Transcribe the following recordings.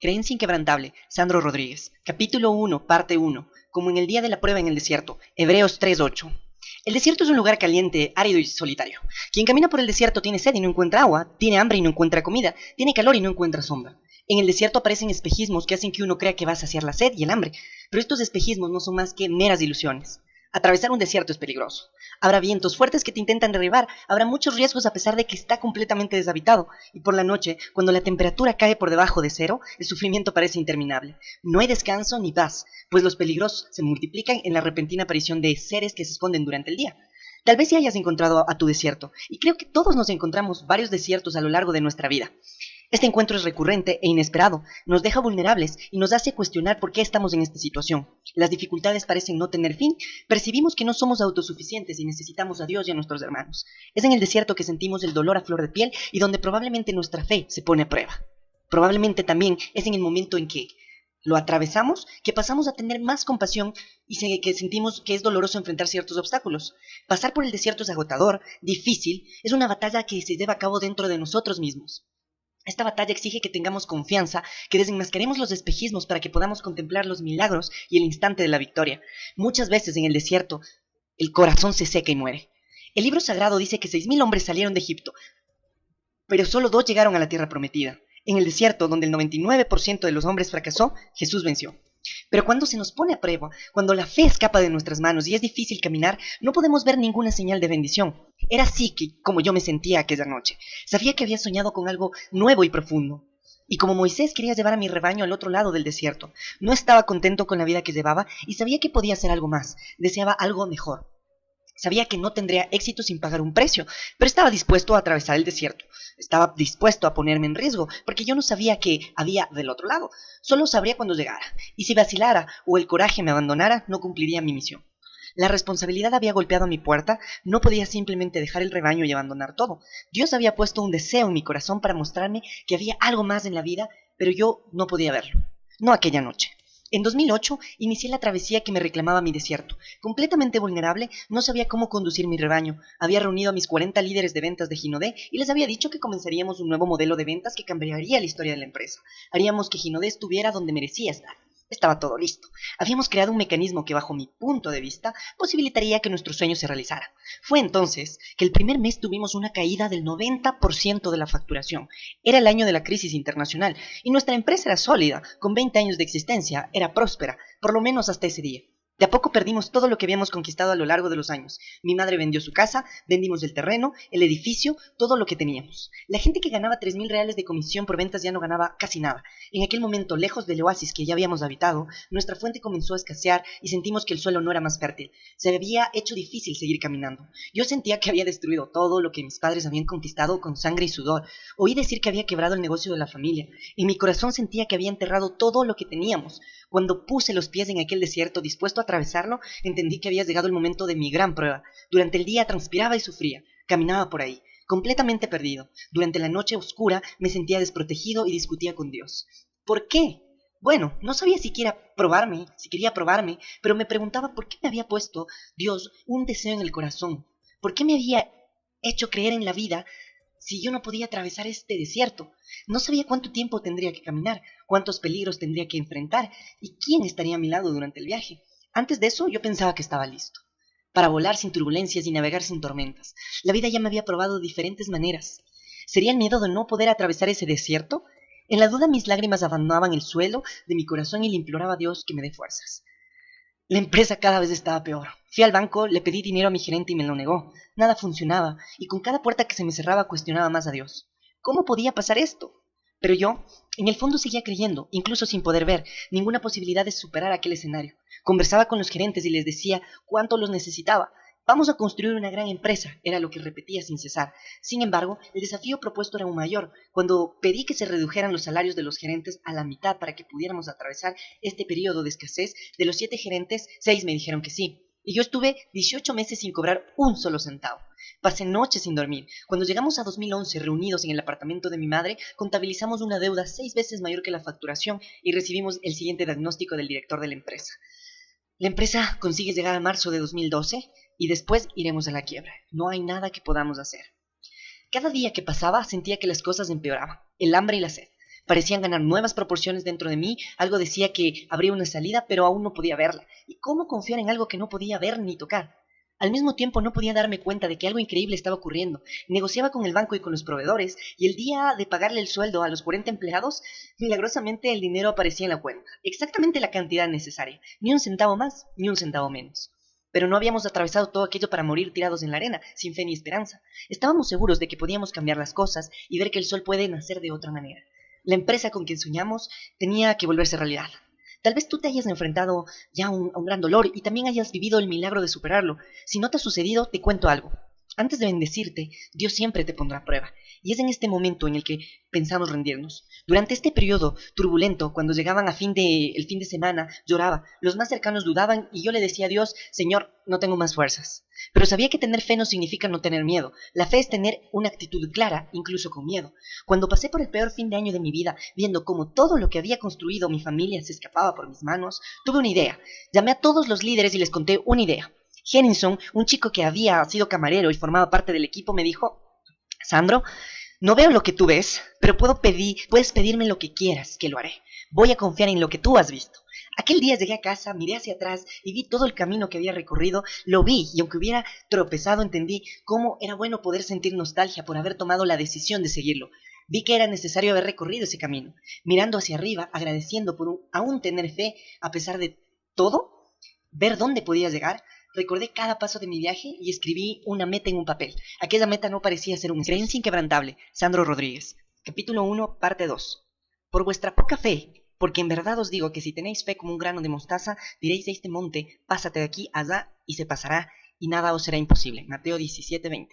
Creencia inquebrantable, Sandro Rodríguez. Capítulo 1, parte 1. Como en el día de la prueba en el desierto. Hebreos 3:8. El desierto es un lugar caliente, árido y solitario. Quien camina por el desierto tiene sed y no encuentra agua, tiene hambre y no encuentra comida, tiene calor y no encuentra sombra. En el desierto aparecen espejismos que hacen que uno crea que va a saciar la sed y el hambre, pero estos espejismos no son más que meras ilusiones. Atravesar un desierto es peligroso. Habrá vientos fuertes que te intentan derribar, habrá muchos riesgos a pesar de que está completamente deshabitado, y por la noche, cuando la temperatura cae por debajo de cero, el sufrimiento parece interminable. No hay descanso ni paz, pues los peligros se multiplican en la repentina aparición de seres que se esconden durante el día. Tal vez ya hayas encontrado a tu desierto, y creo que todos nos encontramos varios desiertos a lo largo de nuestra vida. Este encuentro es recurrente e inesperado, nos deja vulnerables y nos hace cuestionar por qué estamos en esta situación. Las dificultades parecen no tener fin, percibimos que no somos autosuficientes y necesitamos a Dios y a nuestros hermanos. Es en el desierto que sentimos el dolor a flor de piel y donde probablemente nuestra fe se pone a prueba. Probablemente también es en el momento en que lo atravesamos que pasamos a tener más compasión y que sentimos que es doloroso enfrentar ciertos obstáculos. Pasar por el desierto es agotador, difícil, es una batalla que se lleva a cabo dentro de nosotros mismos. Esta batalla exige que tengamos confianza, que desenmascaremos los espejismos para que podamos contemplar los milagros y el instante de la victoria. Muchas veces en el desierto, el corazón se seca y muere. El libro sagrado dice que 6,000 hombres salieron de Egipto, pero solo 2 llegaron a la tierra prometida. En el desierto, donde el 99% de los hombres fracasó, Jesús venció. Pero cuando se nos pone a prueba, cuando la fe escapa de nuestras manos y es difícil caminar, no podemos ver ninguna señal de bendición. Era así como yo me sentía aquella noche. Sabía que había soñado con algo nuevo y profundo. Y como Moisés quería llevar a mi rebaño al otro lado del desierto, no estaba contento con la vida que llevaba y sabía que podía hacer algo más. Deseaba algo mejor. Sabía que no tendría éxito sin pagar un precio, pero estaba dispuesto a atravesar el desierto. Estaba dispuesto a ponerme en riesgo, porque yo no sabía qué había del otro lado. Solo sabría cuando llegara. Y si vacilara o el coraje me abandonara, no cumpliría mi misión. La responsabilidad había golpeado a mi puerta, no podía simplemente dejar el rebaño y abandonar todo. Dios había puesto un deseo en mi corazón para mostrarme que había algo más en la vida, pero yo no podía verlo. No aquella noche. En 2008 inicié la travesía que me reclamaba mi desierto. Completamente vulnerable, no sabía cómo conducir mi rebaño. Había reunido a mis 40 líderes de ventas de Ginodé y les había dicho que comenzaríamos un nuevo modelo de ventas que cambiaría la historia de la empresa. Haríamos que Ginodé estuviera donde merecía estar. Estaba todo listo. Habíamos creado un mecanismo que, bajo mi punto de vista, posibilitaría que nuestro sueño se realizara. Fue entonces que el primer mes tuvimos una caída del 90% de la facturación. Era el año de la crisis internacional y nuestra empresa era sólida, con 20 años de existencia, era próspera, por lo menos hasta ese día. De a poco perdimos todo lo que habíamos conquistado a lo largo de los años. Mi madre vendió su casa, vendimos el terreno, el edificio, todo lo que teníamos. La gente que ganaba 3,000 reales de comisión por ventas ya no ganaba casi nada. En aquel momento, lejos del oasis que ya habíamos habitado, nuestra fuente comenzó a escasear y sentimos que el suelo no era más fértil. Se había hecho difícil seguir caminando. Yo sentía que había destruido todo lo que mis padres habían conquistado con sangre y sudor. Oí decir que había quebrado el negocio de la familia. En mi corazón sentía que había enterrado todo lo que teníamos. Cuando puse los pies en aquel desierto dispuesto a atravesarlo, entendí que había llegado el momento de mi gran prueba. Durante el día transpiraba y sufría. Caminaba por ahí, completamente perdido. Durante la noche oscura me sentía desprotegido y discutía con Dios. ¿Por qué? Bueno, no sabía si quería probarme, pero me preguntaba por qué me había puesto Dios un deseo en el corazón. ¿Por qué me había hecho creer en la vida si yo no podía atravesar este desierto? No sabía cuánto tiempo tendría que caminar, cuántos peligros tendría que enfrentar y quién estaría a mi lado durante el viaje. Antes de eso yo pensaba que estaba listo para volar sin turbulencias y navegar sin tormentas. La vida ya me había probado de diferentes maneras. ¿Sería el miedo de no poder atravesar ese desierto? En la duda mis lágrimas abandonaban el suelo de mi corazón y le imploraba a Dios que me dé fuerzas. La empresa cada vez estaba peor. Fui al banco, le pedí dinero a mi gerente y me lo negó. Nada funcionaba, y con cada puerta que se me cerraba cuestionaba más a Dios. ¿Cómo podía pasar esto? Pero yo, en el fondo, seguía creyendo, incluso sin poder ver ninguna posibilidad de superar aquel escenario. Conversaba con los gerentes y les decía cuánto los necesitaba. Vamos a construir una gran empresa, era lo que repetía sin cesar. Sin embargo, el desafío propuesto era aún mayor. Cuando pedí que se redujeran los salarios de los gerentes a la mitad para que pudiéramos atravesar este periodo de escasez, de los 7 gerentes, 6 me dijeron que sí. Y yo estuve 18 meses sin cobrar un solo centavo. Pasé noches sin dormir. Cuando llegamos a 2011, reunidos en el apartamento de mi madre, contabilizamos una deuda 6 veces mayor que la facturación y recibimos el siguiente diagnóstico del director de la empresa. La empresa consigue llegar a marzo de 2012 y después iremos a la quiebra. No hay nada que podamos hacer. Cada día que pasaba sentía que las cosas empeoraban. El hambre y la sed. Parecían ganar nuevas proporciones dentro de mí, algo decía que habría una salida, pero aún no podía verla. ¿Y cómo confiar en algo que no podía ver ni tocar? Al mismo tiempo no podía darme cuenta de que algo increíble estaba ocurriendo. Negociaba con el banco y con los proveedores, y el día de pagarle el sueldo a los 40 empleados, milagrosamente el dinero aparecía en la cuenta. Exactamente la cantidad necesaria. Ni un centavo más, ni un centavo menos. Pero no habíamos atravesado todo aquello para morir tirados en la arena, sin fe ni esperanza. Estábamos seguros de que podíamos cambiar las cosas y ver que el sol puede nacer de otra manera. La empresa con quien soñamos tenía que volverse realidad. Tal vez tú te hayas enfrentado ya a un gran dolor y también hayas vivido el milagro de superarlo. Si no te ha sucedido, te cuento algo. Antes de bendecirte, Dios siempre te pondrá a prueba. Y es en este momento en el que pensamos rendirnos. Durante este periodo turbulento, cuando llegaban el fin de semana, lloraba. Los más cercanos dudaban y yo le decía a Dios, Señor, no tengo más fuerzas. Pero sabía que tener fe no significa no tener miedo. La fe es tener una actitud clara, incluso con miedo. Cuando pasé por el peor fin de año de mi vida, viendo cómo todo lo que había construido mi familia se escapaba por mis manos, tuve una idea. Llamé a todos los líderes y les conté una idea. Henningson, un chico que había sido camarero y formaba parte del equipo, me dijo, Sandro, no veo lo que tú ves, pero puedes pedirme lo que quieras, que lo haré. Voy a confiar en lo que tú has visto. Aquel día llegué a casa, miré hacia atrás y vi todo el camino que había recorrido, lo vi y aunque hubiera tropezado entendí cómo era bueno poder sentir nostalgia por haber tomado la decisión de seguirlo. Vi que era necesario haber recorrido ese camino, mirando hacia arriba, agradeciendo por aún tener fe a pesar de todo, ver dónde podía llegar. Recordé cada paso de mi viaje y escribí una meta en un papel. Aquella meta no parecía ser una creencia inquebrantable. Sandro Rodríguez. Capítulo 1, parte 2. Por vuestra poca fe, porque en verdad os digo que si tenéis fe como un grano de mostaza, diréis a este monte, pásate de aquí allá, y se pasará, y nada os será imposible. Mateo 17:20.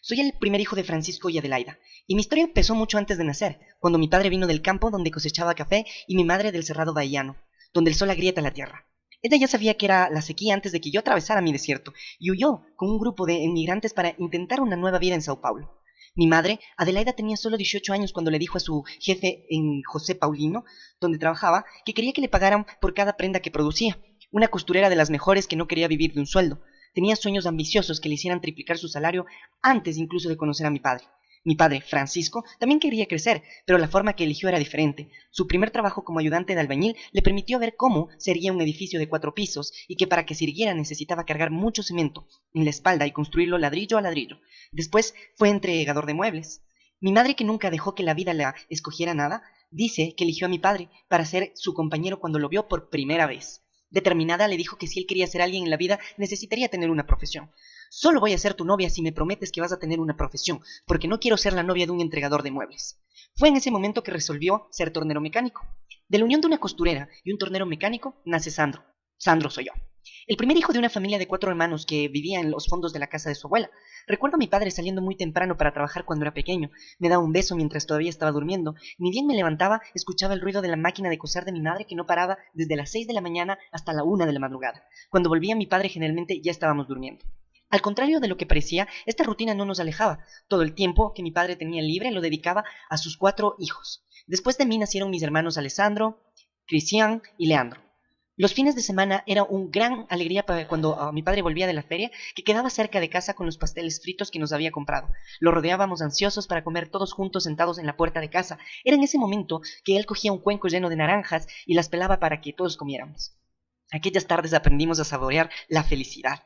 Soy el primer hijo de Francisco y Adelaida, y mi historia empezó mucho antes de nacer, cuando mi padre vino del campo donde cosechaba café y mi madre del cerrado bahiano, donde el sol agrieta la tierra. Ella ya sabía que era la sequía antes de que yo atravesara mi desierto, y huyó con un grupo de inmigrantes para intentar una nueva vida en Sao Paulo. Mi madre, Adelaida, tenía solo 18 años cuando le dijo a su jefe en José Paulino, donde trabajaba, que quería que le pagaran por cada prenda que producía. Una costurera de las mejores que no quería vivir de un sueldo. Tenía sueños ambiciosos que le hicieran triplicar su salario antes incluso de conocer a mi padre. Mi padre, Francisco, también quería crecer, pero la forma que eligió era diferente. Su primer trabajo como ayudante de albañil le permitió ver cómo sería un edificio de 4 pisos y que para que sirviera necesitaba cargar mucho cemento en la espalda y construirlo ladrillo a ladrillo. Después fue entregador de muebles. Mi madre, que nunca dejó que la vida la escogiera nada, dice que eligió a mi padre para ser su compañero cuando lo vio por primera vez. Determinada le dijo que si él quería ser alguien en la vida necesitaría tener una profesión. Solo voy a ser tu novia si me prometes que vas a tener una profesión, porque no quiero ser la novia de un entregador de muebles. Fue en ese momento que resolvió ser tornero mecánico. De la unión de una costurera y un tornero mecánico nace Sandro. Sandro soy yo. El primer hijo de una familia de 4 hermanos que vivía en los fondos de la casa de su abuela. Recuerdo a mi padre saliendo muy temprano para trabajar cuando era pequeño. Me daba un beso mientras todavía estaba durmiendo. Ni bien me levantaba, escuchaba el ruido de la máquina de coser de mi madre que no paraba desde las 6 de la mañana hasta la 1 de la madrugada. Cuando volvía mi padre generalmente ya estábamos durmiendo. Al contrario de lo que parecía, esta rutina no nos alejaba. Todo el tiempo que mi padre tenía libre lo dedicaba a sus 4 hijos. Después de mí nacieron mis hermanos Alessandro, Cristian y Leandro. Los fines de semana era una gran alegría para cuando mi padre volvía de la feria, que quedaba cerca de casa con los pasteles fritos que nos había comprado. Lo rodeábamos ansiosos para comer todos juntos sentados en la puerta de casa. Era en ese momento que él cogía un cuenco lleno de naranjas y las pelaba para que todos comiéramos. Aquellas tardes aprendimos a saborear la felicidad.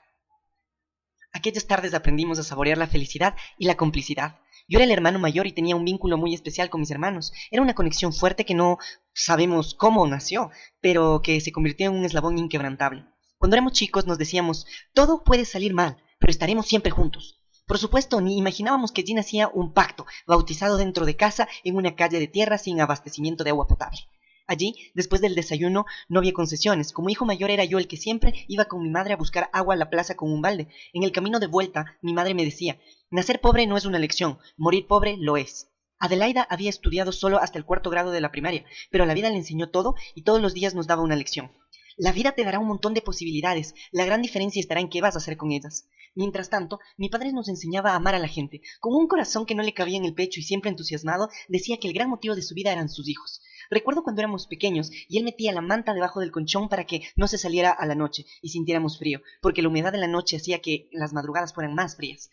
Aquellas tardes aprendimos a saborear la felicidad y la complicidad. Yo era el hermano mayor y tenía un vínculo muy especial con mis hermanos. Era una conexión fuerte que no sabemos cómo nació, pero que se convirtió en un eslabón inquebrantable. Cuando éramos chicos nos decíamos, todo puede salir mal, pero estaremos siempre juntos. Por supuesto, ni imaginábamos que allí nacía un pacto, bautizado dentro de casa en una calle de tierra sin abastecimiento de agua potable. Allí, después del desayuno, no había concesiones. Como hijo mayor era yo el que siempre iba con mi madre a buscar agua a la plaza con un balde. En el camino de vuelta, mi madre me decía, nacer pobre no es una elección, morir pobre lo es. Adelaida había estudiado solo hasta el 4º grado de la primaria, pero la vida le enseñó todo y todos los días nos daba una lección. La vida te dará un montón de posibilidades, la gran diferencia estará en qué vas a hacer con ellas. Mientras tanto, mi padre nos enseñaba a amar a la gente. Con un corazón que no le cabía en el pecho y siempre entusiasmado, decía que el gran motivo de su vida eran sus hijos. Recuerdo cuando éramos pequeños y él metía la manta debajo del colchón para que no se saliera a la noche y sintiéramos frío, porque la humedad de la noche hacía que las madrugadas fueran más frías.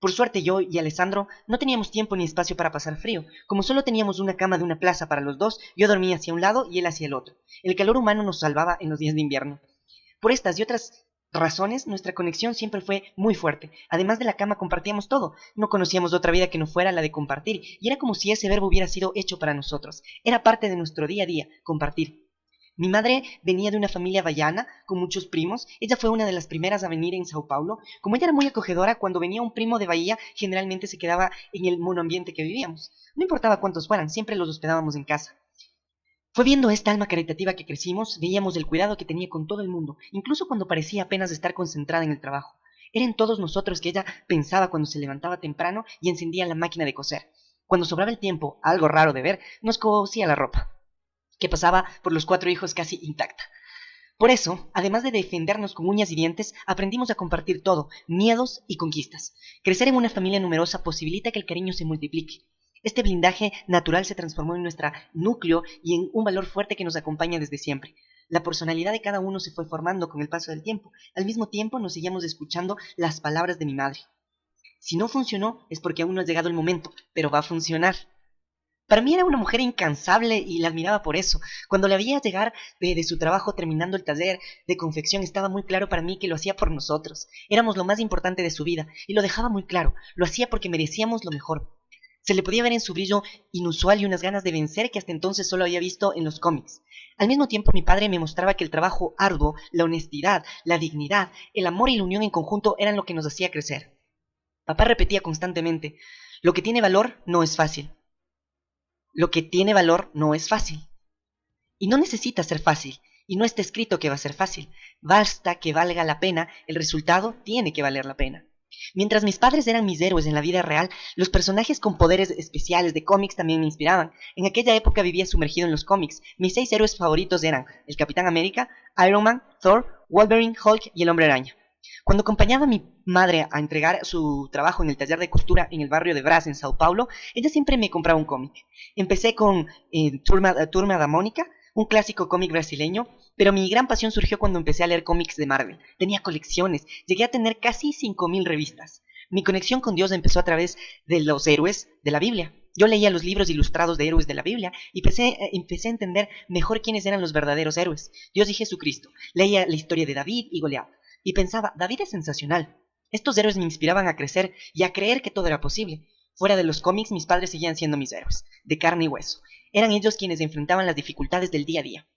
Por suerte yo y Alessandro no teníamos tiempo ni espacio para pasar frío. Como solo teníamos una cama de una plaza para los dos, yo dormía hacia un lado y él hacia el otro. El calor humano nos salvaba en los días de invierno. Por estas y otras razones, nuestra conexión siempre fue muy fuerte. Además de la cama, compartíamos todo. No conocíamos otra vida que no fuera la de compartir, y era como si ese verbo hubiera sido hecho para nosotros. Era parte de nuestro día a día, compartir. Mi madre venía de una familia baiana, con muchos primos. Ella fue una de las primeras a venir en Sao Paulo. Como ella era muy acogedora, cuando venía un primo de Bahía, generalmente se quedaba en el monoambiente que vivíamos. No importaba cuántos fueran, siempre los hospedábamos en casa. Fue viendo esta alma caritativa que crecimos, veíamos el cuidado que tenía con todo el mundo, incluso cuando parecía apenas estar concentrada en el trabajo. Era en todos nosotros que ella pensaba cuando se levantaba temprano y encendía la máquina de coser. Cuando sobraba el tiempo, algo raro de ver, nos cosía la ropa, que pasaba por los 4 hijos casi intacta. Por eso, además de defendernos con uñas y dientes, aprendimos a compartir todo, miedos y conquistas. Crecer en una familia numerosa posibilita que el cariño se multiplique. Este blindaje natural se transformó en nuestro núcleo y en un valor fuerte que nos acompaña desde siempre. La personalidad de cada uno se fue formando con el paso del tiempo. Al mismo tiempo nos seguíamos escuchando las palabras de mi madre. Si no funcionó es porque aún no ha llegado el momento, pero va a funcionar. Para mí era una mujer incansable y la admiraba por eso. Cuando la veía llegar de su trabajo terminando el taller de confección, estaba muy claro para mí que lo hacía por nosotros. Éramos lo más importante de su vida y lo dejaba muy claro. Lo hacía porque merecíamos lo mejor. Se le podía ver en su brillo inusual y unas ganas de vencer que hasta entonces solo había visto en los cómics. Al mismo tiempo, mi padre me mostraba que el trabajo arduo, la honestidad, la dignidad, el amor y la unión en conjunto eran lo que nos hacía crecer. Papá repetía constantemente: lo que tiene valor no es fácil. Lo que tiene valor no es fácil. Y no necesita ser fácil, y no está escrito que va a ser fácil. Basta que valga la pena, el resultado tiene que valer la pena. Mientras mis padres eran mis héroes en la vida real, los personajes con poderes especiales de cómics también me inspiraban. En aquella época vivía sumergido en los cómics. Mis 6 héroes favoritos eran el Capitán América, Iron Man, Thor, Wolverine, Hulk y el Hombre Araña. Cuando acompañaba a mi madre a entregar su trabajo en el taller de costura en el barrio de Brás, en Sao Paulo, ella siempre me compraba un cómic. Empecé con Turma da Mônica, un clásico cómic brasileño, pero mi gran pasión surgió cuando empecé a leer cómics de Marvel. Tenía colecciones, llegué a tener casi 5000 revistas. Mi conexión con Dios empezó a través de los héroes de la Biblia. Yo leía los libros ilustrados de héroes de la Biblia y empecé a entender mejor quiénes eran los verdaderos héroes, Dios y Jesucristo. Leía la historia de David y Goliat y pensaba: David es sensacional. Estos héroes me inspiraban a crecer y a creer que todo era posible. Fuera de los cómics, mis padres seguían siendo mis héroes, de carne y hueso. Eran ellos quienes enfrentaban las dificultades del día a día.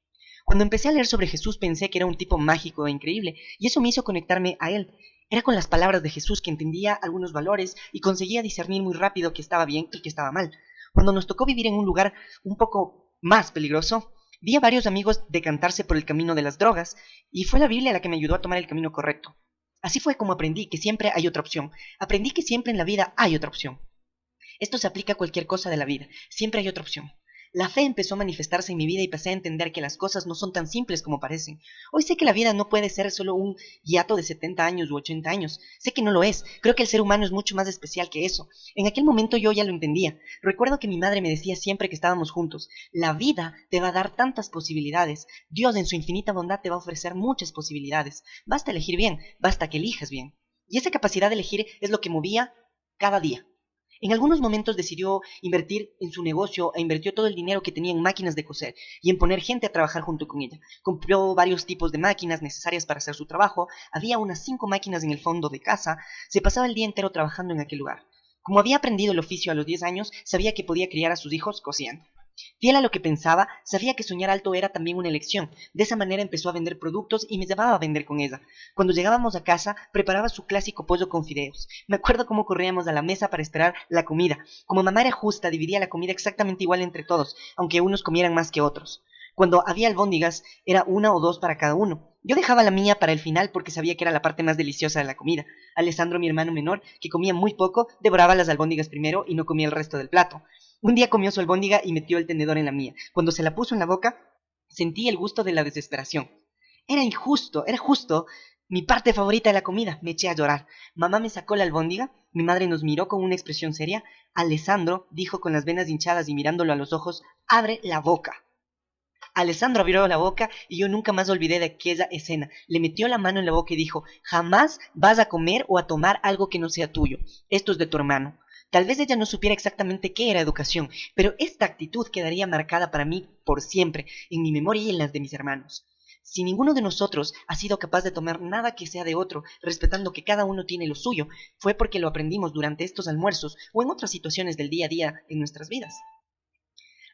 Cuando empecé a leer sobre Jesús pensé que era un tipo mágico e increíble, y eso me hizo conectarme a él. Era con las palabras de Jesús que entendía algunos valores y conseguía discernir muy rápido qué estaba bien y qué estaba mal. Cuando nos tocó vivir en un lugar un poco más peligroso, vi a varios amigos decantarse por el camino de las drogas, y fue la Biblia la que me ayudó a tomar el camino correcto. Así fue como aprendí que siempre hay otra opción. Aprendí que siempre en la vida hay otra opción. Esto se aplica a cualquier cosa de la vida. Siempre hay otra opción. La fe empezó a manifestarse en mi vida y pasé a entender que las cosas no son tan simples como parecen. Hoy sé que la vida no puede ser solo un hiato de 70 años u 80 años. Sé que no lo es. Creo que el ser humano es mucho más especial que eso. En aquel momento yo ya lo entendía. Recuerdo que mi madre me decía siempre que estábamos juntos: la vida te va a dar tantas posibilidades. Dios en su infinita bondad te va a ofrecer muchas posibilidades. Basta elegir bien, basta que elijas bien. Y esa capacidad de elegir es lo que movía cada día. En algunos momentos decidió invertir en su negocio e invirtió todo el dinero que tenía en máquinas de coser y en poner gente a trabajar junto con ella. Compró varios tipos de máquinas necesarias para hacer su trabajo. Había unas 5 máquinas en el fondo de casa. Se pasaba el día entero trabajando en aquel lugar. Como había aprendido el oficio a los 10 años, sabía que podía criar a sus hijos cosiendo. Fiel a lo que pensaba, sabía que soñar alto era también una elección. De esa manera empezó a vender productos y me llevaba a vender con ella. Cuando llegábamos a casa, preparaba su clásico pollo con fideos. Me acuerdo cómo corríamos a la mesa para esperar la comida. Como mamá era justa, dividía la comida exactamente igual entre todos, aunque unos comieran más que otros. Cuando había albóndigas, era 1 o 2 para cada uno. Yo dejaba la mía para el final porque sabía que era la parte más deliciosa de la comida. Alessandro, mi hermano menor, que comía muy poco, devoraba las albóndigas primero y no comía el resto del plato. Un día comió su albóndiga y metió el tenedor en la mía. Cuando se la puso en la boca, sentí el gusto de la desesperación. Era injusto, era justo. Mi parte favorita de la comida. Me eché a llorar. Mamá me sacó la albóndiga. Mi madre nos miró con una expresión seria. Alessandro dijo con las venas hinchadas y mirándolo a los ojos: abre la boca. Alessandro abrió la boca y yo nunca más olvidé de aquella escena. Le metió la mano en la boca y dijo: jamás vas a comer o a tomar algo que no sea tuyo. Esto es de tu hermano. Tal vez ella no supiera exactamente qué era educación, pero esta actitud quedaría marcada para mí por siempre, en mi memoria y en las de mis hermanos. Si ninguno de nosotros ha sido capaz de tomar nada que sea de otro, respetando que cada uno tiene lo suyo, fue porque lo aprendimos durante estos almuerzos o en otras situaciones del día a día en nuestras vidas.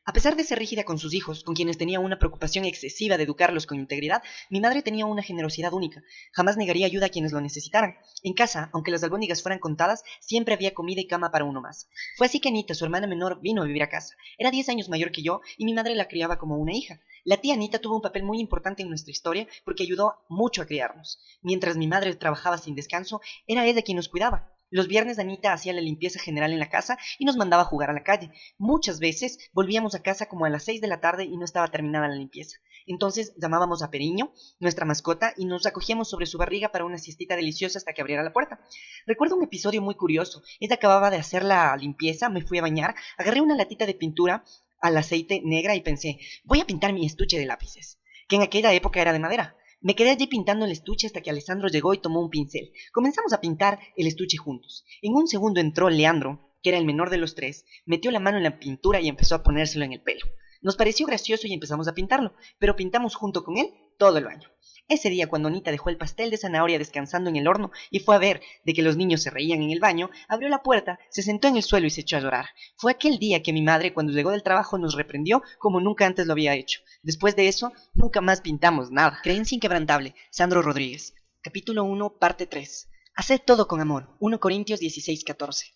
A pesar de ser rígida con sus hijos, con quienes tenía una preocupación excesiva de educarlos con integridad, mi madre tenía una generosidad única. Jamás negaría ayuda a quienes lo necesitaran. En casa, aunque las albóndigas fueran contadas, siempre había comida y cama para uno más. Fue así que Anita, su hermana menor, vino a vivir a casa. Era 10 años mayor que yo y mi madre la criaba como una hija. La tía Anita tuvo un papel muy importante en nuestra historia porque ayudó mucho a criarnos. Mientras mi madre trabajaba sin descanso, era ella quien nos cuidaba. Los viernes Anita hacía la limpieza general en la casa y nos mandaba a jugar a la calle. Muchas veces volvíamos a casa como a las 6 de la tarde y no estaba terminada la limpieza. Entonces llamábamos a Periño, nuestra mascota, y nos acogíamos sobre su barriga para una siestita deliciosa hasta que abriera la puerta. Recuerdo un episodio muy curioso. Ella acababa de hacer la limpieza, me fui a bañar, agarré una latita de pintura al aceite negra y pensé: voy a pintar mi estuche de lápices, que en aquella época era de madera. Me quedé allí pintando el estuche hasta que Alessandro llegó y tomó un pincel. Comenzamos a pintar el estuche juntos. En un segundo entró Leandro, que era el menor de los tres, metió la mano en la pintura y empezó a ponérselo en el pelo. Nos pareció gracioso y empezamos a pintarlo, pero pintamos junto con él todo el baño. Ese día, cuando Anita dejó el pastel de zanahoria descansando en el horno y fue a ver de que los niños se reían en el baño, abrió la puerta, se sentó en el suelo y se echó a llorar. Fue aquel día que mi madre, cuando llegó del trabajo, nos reprendió como nunca antes lo había hecho. Después de eso, nunca más pintamos nada. Creencia inquebrantable, Sandro Rodríguez. Capítulo 1, parte 3. Haced todo con amor. 1 Corintios 16:14.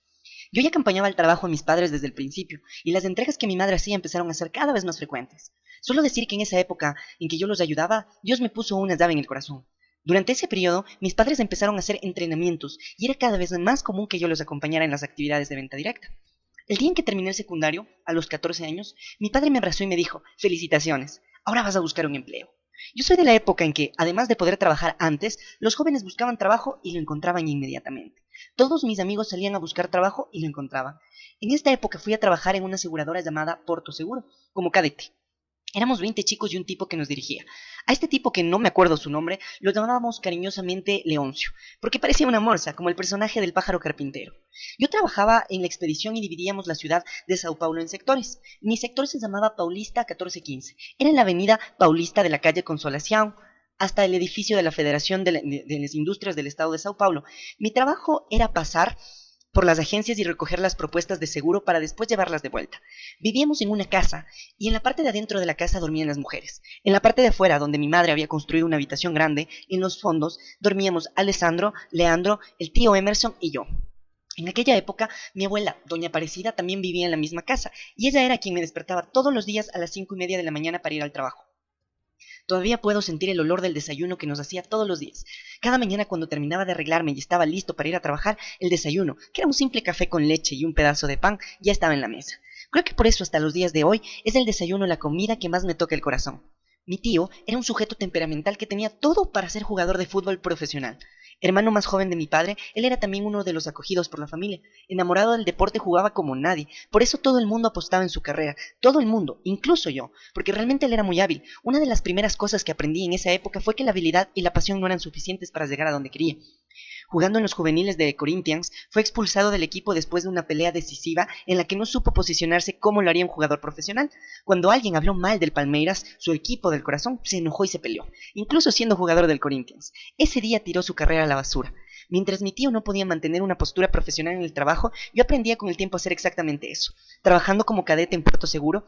Yo ya acompañaba el trabajo a mis padres desde el principio, y las entregas que mi madre hacía empezaron a ser cada vez más frecuentes. Suelo decir que en esa época en que yo los ayudaba, Dios me puso una llave en el corazón. Durante ese periodo, mis padres empezaron a hacer entrenamientos, y era cada vez más común que yo los acompañara en las actividades de venta directa. El día en que terminé el secundario, a los 14 años, mi padre me abrazó y me dijo: felicitaciones, ahora vas a buscar un empleo. Yo soy de la época en que, además de poder trabajar antes, los jóvenes buscaban trabajo y lo encontraban inmediatamente. Todos mis amigos salían a buscar trabajo y lo encontraban. En esta época fui a trabajar en una aseguradora llamada Porto Seguro, como cadete. Éramos 20 chicos y un tipo que nos dirigía. A este tipo, que no me acuerdo su nombre, lo llamábamos cariñosamente Leoncio, porque parecía una morsa, como el personaje del pájaro carpintero. Yo trabajaba en la expedición y dividíamos la ciudad de Sao Paulo en sectores. Mi sector se llamaba Paulista 1415. Era en la avenida Paulista de la calle Consolación hasta el edificio de la Federación de las Industrias del Estado de Sao Paulo. Mi trabajo era pasar por las agencias y recoger las propuestas de seguro para después llevarlas de vuelta. Vivíamos en una casa y en la parte de adentro de la casa dormían las mujeres. En la parte de afuera, donde mi madre había construido una habitación grande, en los fondos dormíamos Alessandro, Leandro, el tío Emerson y yo. En aquella época, mi abuela, doña Aparecida, también vivía en la misma casa, y ella era quien me despertaba todos los días a las 5:30 de la mañana para ir al trabajo. Todavía puedo sentir el olor del desayuno que nos hacía todos los días. Cada mañana, cuando terminaba de arreglarme y estaba listo para ir a trabajar, el desayuno, que era un simple café con leche y un pedazo de pan, ya estaba en la mesa. Creo que por eso hasta los días de hoy es el desayuno la comida que más me toca el corazón. Mi tío era un sujeto temperamental que tenía todo para ser jugador de fútbol profesional. Hermano más joven de mi padre, él era también uno de los acogidos por la familia. Enamorado del deporte, jugaba como nadie. Por eso todo el mundo apostaba en su carrera. Todo el mundo, incluso yo, porque realmente él era muy hábil. Una de las primeras cosas que aprendí en esa época fue que la habilidad y la pasión no eran suficientes para llegar a donde quería. Jugando en los juveniles de Corinthians, fue expulsado del equipo después de una pelea decisiva en la que no supo posicionarse como lo haría un jugador profesional. Cuando alguien habló mal del Palmeiras, su equipo del corazón, se enojó y se peleó, incluso siendo jugador del Corinthians. Ese día tiró su carrera a la basura. Mientras mi tío no podía mantener una postura profesional en el trabajo, yo aprendía con el tiempo a hacer exactamente eso. Trabajando como cadete en Puerto Seguro,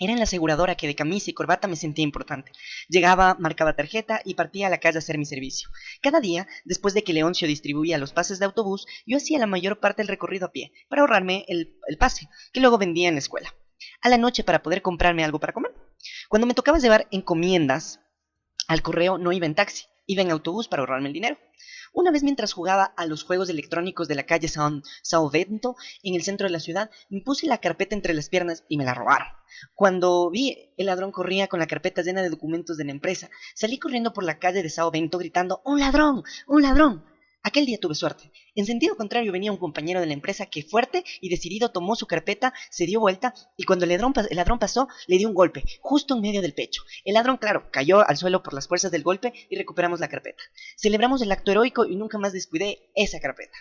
era en la aseguradora que de camisa y corbata me sentía importante. Llegaba, marcaba tarjeta y partía a la calle a hacer mi servicio. Cada día, después de que Leoncio distribuía los pases de autobús, yo hacía la mayor parte del recorrido a pie, para ahorrarme el pase, que luego vendía en la escuela. A la noche, para poder comprarme algo para comer. Cuando me tocaba llevar encomiendas al correo, no iba en taxi, iba en autobús para ahorrarme el dinero. Una vez, mientras jugaba a los juegos electrónicos de la calle Sao Bento, en el centro de la ciudad, me puse la carpeta entre las piernas y me la robaron. Cuando vi, el ladrón corría con la carpeta llena de documentos de la empresa. Salí corriendo por la calle de Sao Bento gritando: ¡un ladrón! ¡un ladrón! Aquel día tuve suerte. En sentido contrario venía un compañero de la empresa que fuerte y decidido tomó su carpeta, se dio vuelta y cuando el ladrón pasó le dio un golpe, justo en medio del pecho. El ladrón, claro, cayó al suelo por las fuerzas del golpe y recuperamos la carpeta. Celebramos el acto heroico y nunca más descuidé esa carpeta.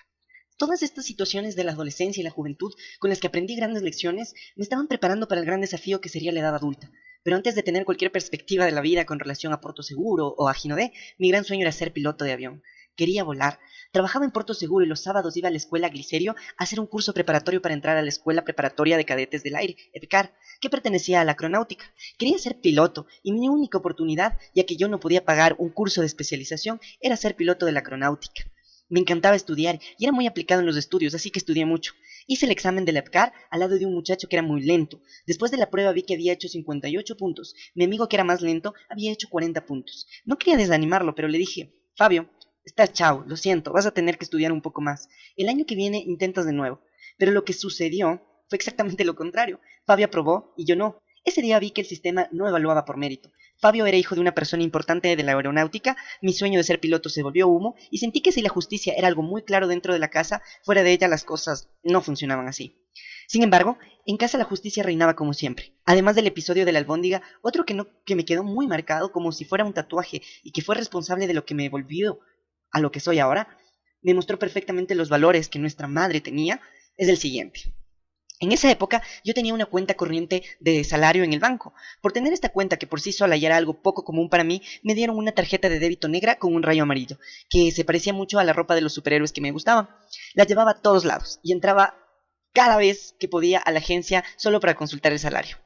Todas estas situaciones de la adolescencia y la juventud con las que aprendí grandes lecciones me estaban preparando para el gran desafío que sería la edad adulta. Pero antes de tener cualquier perspectiva de la vida con relación a Puerto Seguro o a Ginodé, mi gran sueño era ser piloto de avión. Quería volar. Trabajaba en Puerto Seguro y los sábados iba a la escuela Glicerio a hacer un curso preparatorio para entrar a la Escuela Preparatoria de Cadetes del Aire, EPCAR, que pertenecía a la Aeronáutica. Quería ser piloto y mi única oportunidad, ya que yo no podía pagar un curso de especialización, era ser piloto de la Aeronáutica. Me encantaba estudiar y era muy aplicado en los estudios, así que estudié mucho. Hice el examen del EPCAR al lado de un muchacho que era muy lento. Después de la prueba vi que había hecho 58 puntos. Mi amigo que era más lento había hecho 40 puntos. No quería desanimarlo, pero le dije, Fabio, estás chao, lo siento, vas a tener que estudiar un poco más. El año que viene intentas de nuevo. Pero lo que sucedió fue exactamente lo contrario. Fabio aprobó y yo no. Ese día vi que el sistema no evaluaba por mérito. Fabio era hijo de una persona importante de la aeronáutica, mi sueño de ser piloto se volvió humo, y sentí que si la justicia era algo muy claro dentro de la casa, fuera de ella las cosas no funcionaban así. Sin embargo, en casa la justicia reinaba como siempre. Además del episodio de la albóndiga, otro que me quedó muy marcado como si fuera un tatuaje y que fue responsable de lo que me volvió a lo que soy ahora, me mostró perfectamente los valores que nuestra madre tenía, es el siguiente. En esa época yo tenía una cuenta corriente de salario en el banco. Por tener esta cuenta que por sí sola ya era algo poco común para mí, me dieron una tarjeta de débito negra con un rayo amarillo, que se parecía mucho a la ropa de los superhéroes que me gustaban. La llevaba a todos lados y entraba cada vez que podía a la agencia solo para consultar el salario.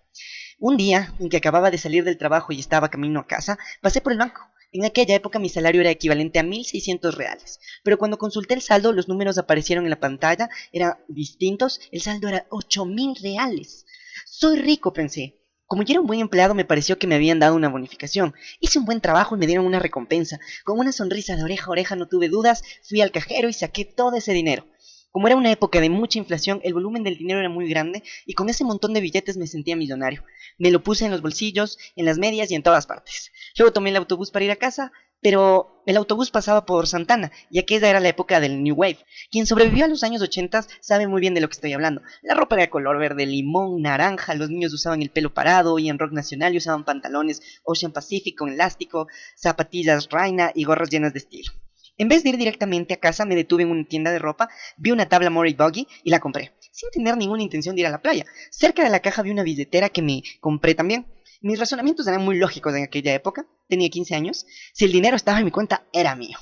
Un día en que acababa de salir del trabajo y estaba camino a casa, pasé por el banco. En aquella época mi salario era equivalente a 1.600 reales, pero cuando consulté el saldo los números aparecieron en la pantalla, eran distintos, el saldo era 8.000 reales. Soy rico, pensé. Como yo era un buen empleado me pareció que me habían dado una bonificación. Hice un buen trabajo y me dieron una recompensa. Con una sonrisa de oreja a oreja no tuve dudas, fui al cajero y saqué todo ese dinero. Como era una época de mucha inflación, el volumen del dinero era muy grande y con ese montón de billetes me sentía millonario. Me lo puse en los bolsillos, en las medias y en todas partes. Luego tomé el autobús para ir a casa, pero el autobús pasaba por Santana y aquella era la época del New Wave. Quien sobrevivió a los años 80 sabe muy bien de lo que estoy hablando. La ropa era de color verde, limón, naranja, los niños usaban el pelo parado y en rock nacional y usaban pantalones Ocean Pacific con elástico, zapatillas Raina y gorras llenas de estilo. En vez de ir directamente a casa, me detuve en una tienda de ropa, vi una tabla Murray Buggy y la compré, sin tener ninguna intención de ir a la playa. Cerca de la caja vi una billetera que me compré también. Mis razonamientos eran muy lógicos en aquella época, tenía 15 años, si el dinero estaba en mi cuenta, era mío.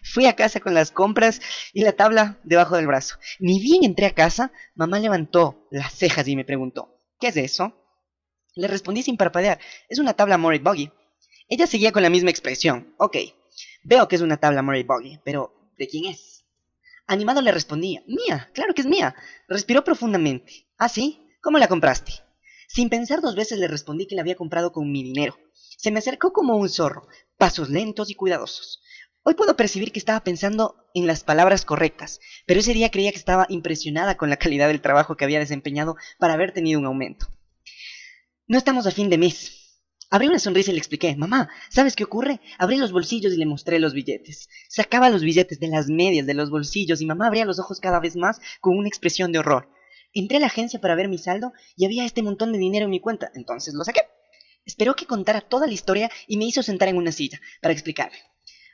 Fui a casa con las compras y la tabla debajo del brazo. Ni bien entré a casa, mamá levantó las cejas y me preguntó, ¿qué es eso? Le respondí sin parpadear, es una tabla Murray Buggy. Ella seguía con la misma expresión, ok. Veo que es una tabla Murray Buggy, pero ¿de quién es? Animado le respondí, mía, claro que es mía. Respiró profundamente. ¿Ah, sí? ¿Cómo la compraste? Sin pensar dos veces le respondí que la había comprado con mi dinero. Se me acercó como un zorro, pasos lentos y cuidadosos. Hoy puedo percibir que estaba pensando en las palabras correctas, pero ese día creía que estaba impresionada con la calidad del trabajo que había desempeñado para haber tenido un aumento. No estamos a fin de mes. Abrí una sonrisa y le expliqué, mamá, ¿sabes qué ocurre? Abrí los bolsillos y le mostré los billetes. Sacaba los billetes de las medias de los bolsillos y mamá abría los ojos cada vez más con una expresión de horror. Entré a la agencia para ver mi saldo y había este montón de dinero en mi cuenta, entonces lo saqué. Esperó que contara toda la historia y me hizo sentar en una silla para explicarme.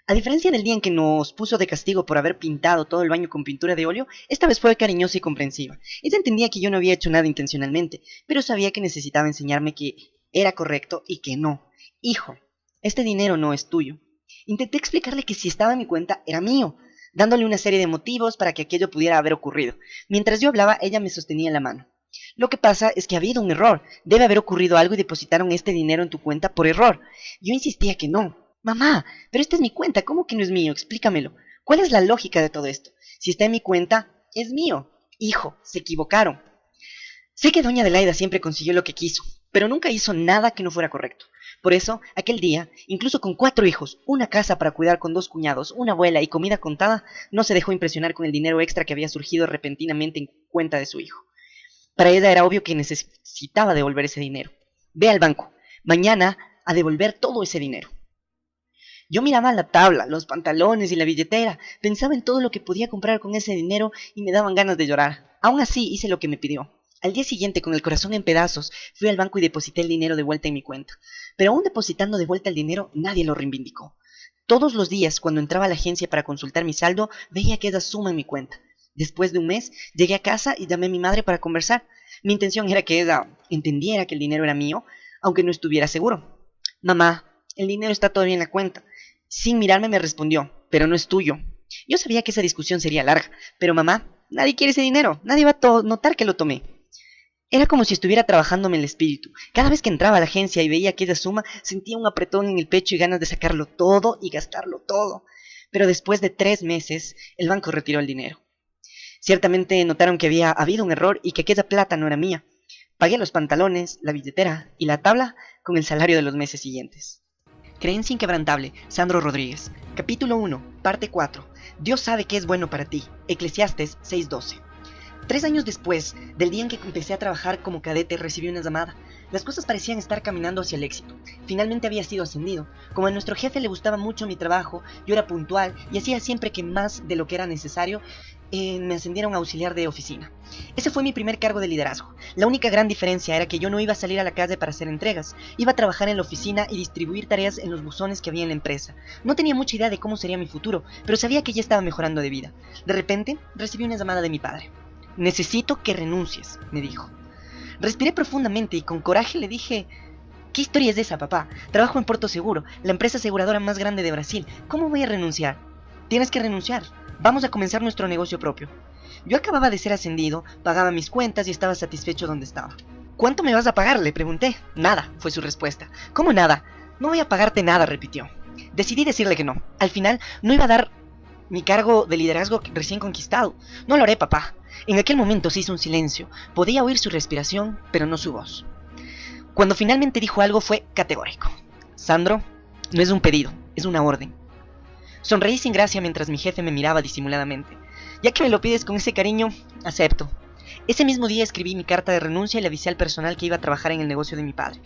A diferencia del día en que nos puso de castigo por haber pintado todo el baño con pintura de óleo, esta vez fue cariñosa y comprensiva. Ella entendía que yo no había hecho nada intencionalmente, pero sabía que necesitaba enseñarme que era correcto y que no. Hijo, este dinero no es tuyo. Intenté explicarle que si estaba en mi cuenta, era mío, dándole una serie de motivos para que aquello pudiera haber ocurrido. Mientras yo hablaba, ella me sostenía la mano. Lo que pasa es que ha habido un error. Debe haber ocurrido algo y depositaron este dinero en tu cuenta por error. Yo insistía que no. Mamá, pero esta es mi cuenta, ¿cómo que no es mío? Explícamelo. ¿Cuál es la lógica de todo esto? Si está en mi cuenta, es mío. Hijo, se equivocaron. Sé que doña Adelaida siempre consiguió lo que quiso, pero nunca hizo nada que no fuera correcto. Por eso, aquel día, incluso con 4 hijos, una casa para cuidar con 2 cuñados, una abuela y comida contada, no se dejó impresionar con el dinero extra que había surgido repentinamente en cuenta de su hijo. Para ella era obvio que necesitaba devolver ese dinero. Ve al banco, mañana a devolver todo ese dinero. Yo miraba la tabla, los pantalones y la billetera, pensaba en todo lo que podía comprar con ese dinero y me daban ganas de llorar. Aún así hice lo que me pidió. Al día siguiente, con el corazón en pedazos, fui al banco y deposité el dinero de vuelta en mi cuenta. Pero aún depositando de vuelta el dinero, nadie lo reivindicó. Todos los días, cuando entraba a la agencia para consultar mi saldo, veía que era suma en mi cuenta. Después de un mes, llegué a casa y llamé a mi madre para conversar. Mi intención era que ella entendiera que el dinero era mío, aunque no estuviera seguro. Mamá, el dinero está todavía en la cuenta. Sin mirarme me respondió, pero no es tuyo. Yo sabía que esa discusión sería larga, pero mamá, nadie quiere ese dinero, nadie va a notar que lo tomé. Era como si estuviera trabajándome el espíritu. Cada vez que entraba a la agencia y veía aquella suma, sentía un apretón en el pecho y ganas de sacarlo todo y gastarlo todo. Pero después de 3 meses, el banco retiró el dinero. Ciertamente notaron que había habido un error y que aquella plata no era mía. Pagué los pantalones, la billetera y la tabla con el salario de los meses siguientes. Creencia inquebrantable, Sandro Rodríguez. Capítulo 1, parte 4. Dios sabe qué es bueno para ti. Eclesiastes 6:12. 3 años después del día en que empecé a trabajar como cadete, recibí una llamada. Las cosas parecían estar caminando hacia el éxito. Finalmente había sido ascendido. Como a nuestro jefe le gustaba mucho mi trabajo, yo era puntual y hacía siempre que más de lo que era necesario, me ascendieron a auxiliar de oficina. Ese fue mi primer cargo de liderazgo. La única gran diferencia era que yo no iba a salir a la calle para hacer entregas. Iba a trabajar en la oficina y distribuir tareas en los buzones que había en la empresa. No tenía mucha idea de cómo sería mi futuro, pero sabía que ya estaba mejorando de vida. De repente, recibí una llamada de mi padre. «Necesito que renuncies», me dijo. Respiré profundamente y con coraje le dije: «¿Qué historia es esa, papá? Trabajo en Puerto Seguro, la empresa aseguradora más grande de Brasil. ¿Cómo voy a renunciar?» «Tienes que renunciar. Vamos a comenzar nuestro negocio propio». Yo acababa de ser ascendido, pagaba mis cuentas y estaba satisfecho donde estaba. «¿Cuánto me vas a pagar?», le pregunté. «Nada», fue su respuesta. «¿Cómo nada?». «No voy a pagarte nada», repitió. Decidí decirle que no. Al final, no iba a dar mi cargo de liderazgo recién conquistado. «No lo haré, papá». En aquel momento se hizo un silencio. Podía oír su respiración, pero no su voz. Cuando finalmente dijo algo fue categórico. «Sandro, no es un pedido, es una orden». Sonreí sin gracia mientras mi jefe me miraba disimuladamente. «Ya que me lo pides con ese cariño, acepto». Ese mismo día escribí mi carta de renuncia y le avisé al personal que iba a trabajar en el negocio de mi padre.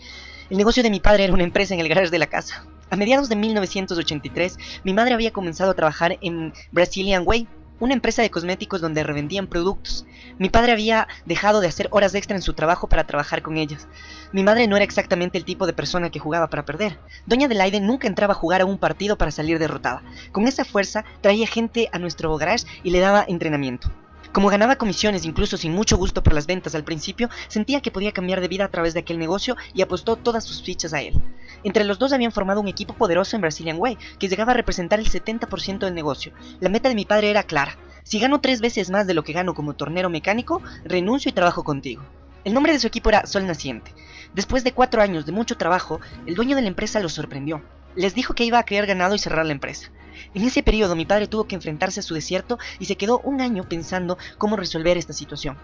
El negocio de mi padre era una empresa en el garage de la casa. A mediados de 1983, mi madre había comenzado a trabajar en Brazilian Way, una empresa de cosméticos donde revendían productos. Mi padre había dejado de hacer horas extra en su trabajo para trabajar con ellas. Mi madre no era exactamente el tipo de persona que jugaba para perder. Doña Adelaide nunca entraba a jugar a un partido para salir derrotada. Con esa fuerza traía gente a nuestro garage y le daba entrenamiento. Como ganaba comisiones incluso sin mucho gusto por las ventas al principio, sentía que podía cambiar de vida a través de aquel negocio y apostó todas sus fichas a él. Entre los dos habían formado un equipo poderoso en Brazilian Way, que llegaba a representar el 70% del negocio. La meta de mi padre era clara: si gano 3 veces más de lo que gano como tornero mecánico, renuncio y trabajo contigo. El nombre de su equipo era Sol Naciente. Después de 4 años de mucho trabajo, el dueño de la empresa los sorprendió. Les dijo que iba a crear ganado y cerrar la empresa. En ese periodo mi padre tuvo que enfrentarse a su desierto y se quedó un año pensando cómo resolver esta situación.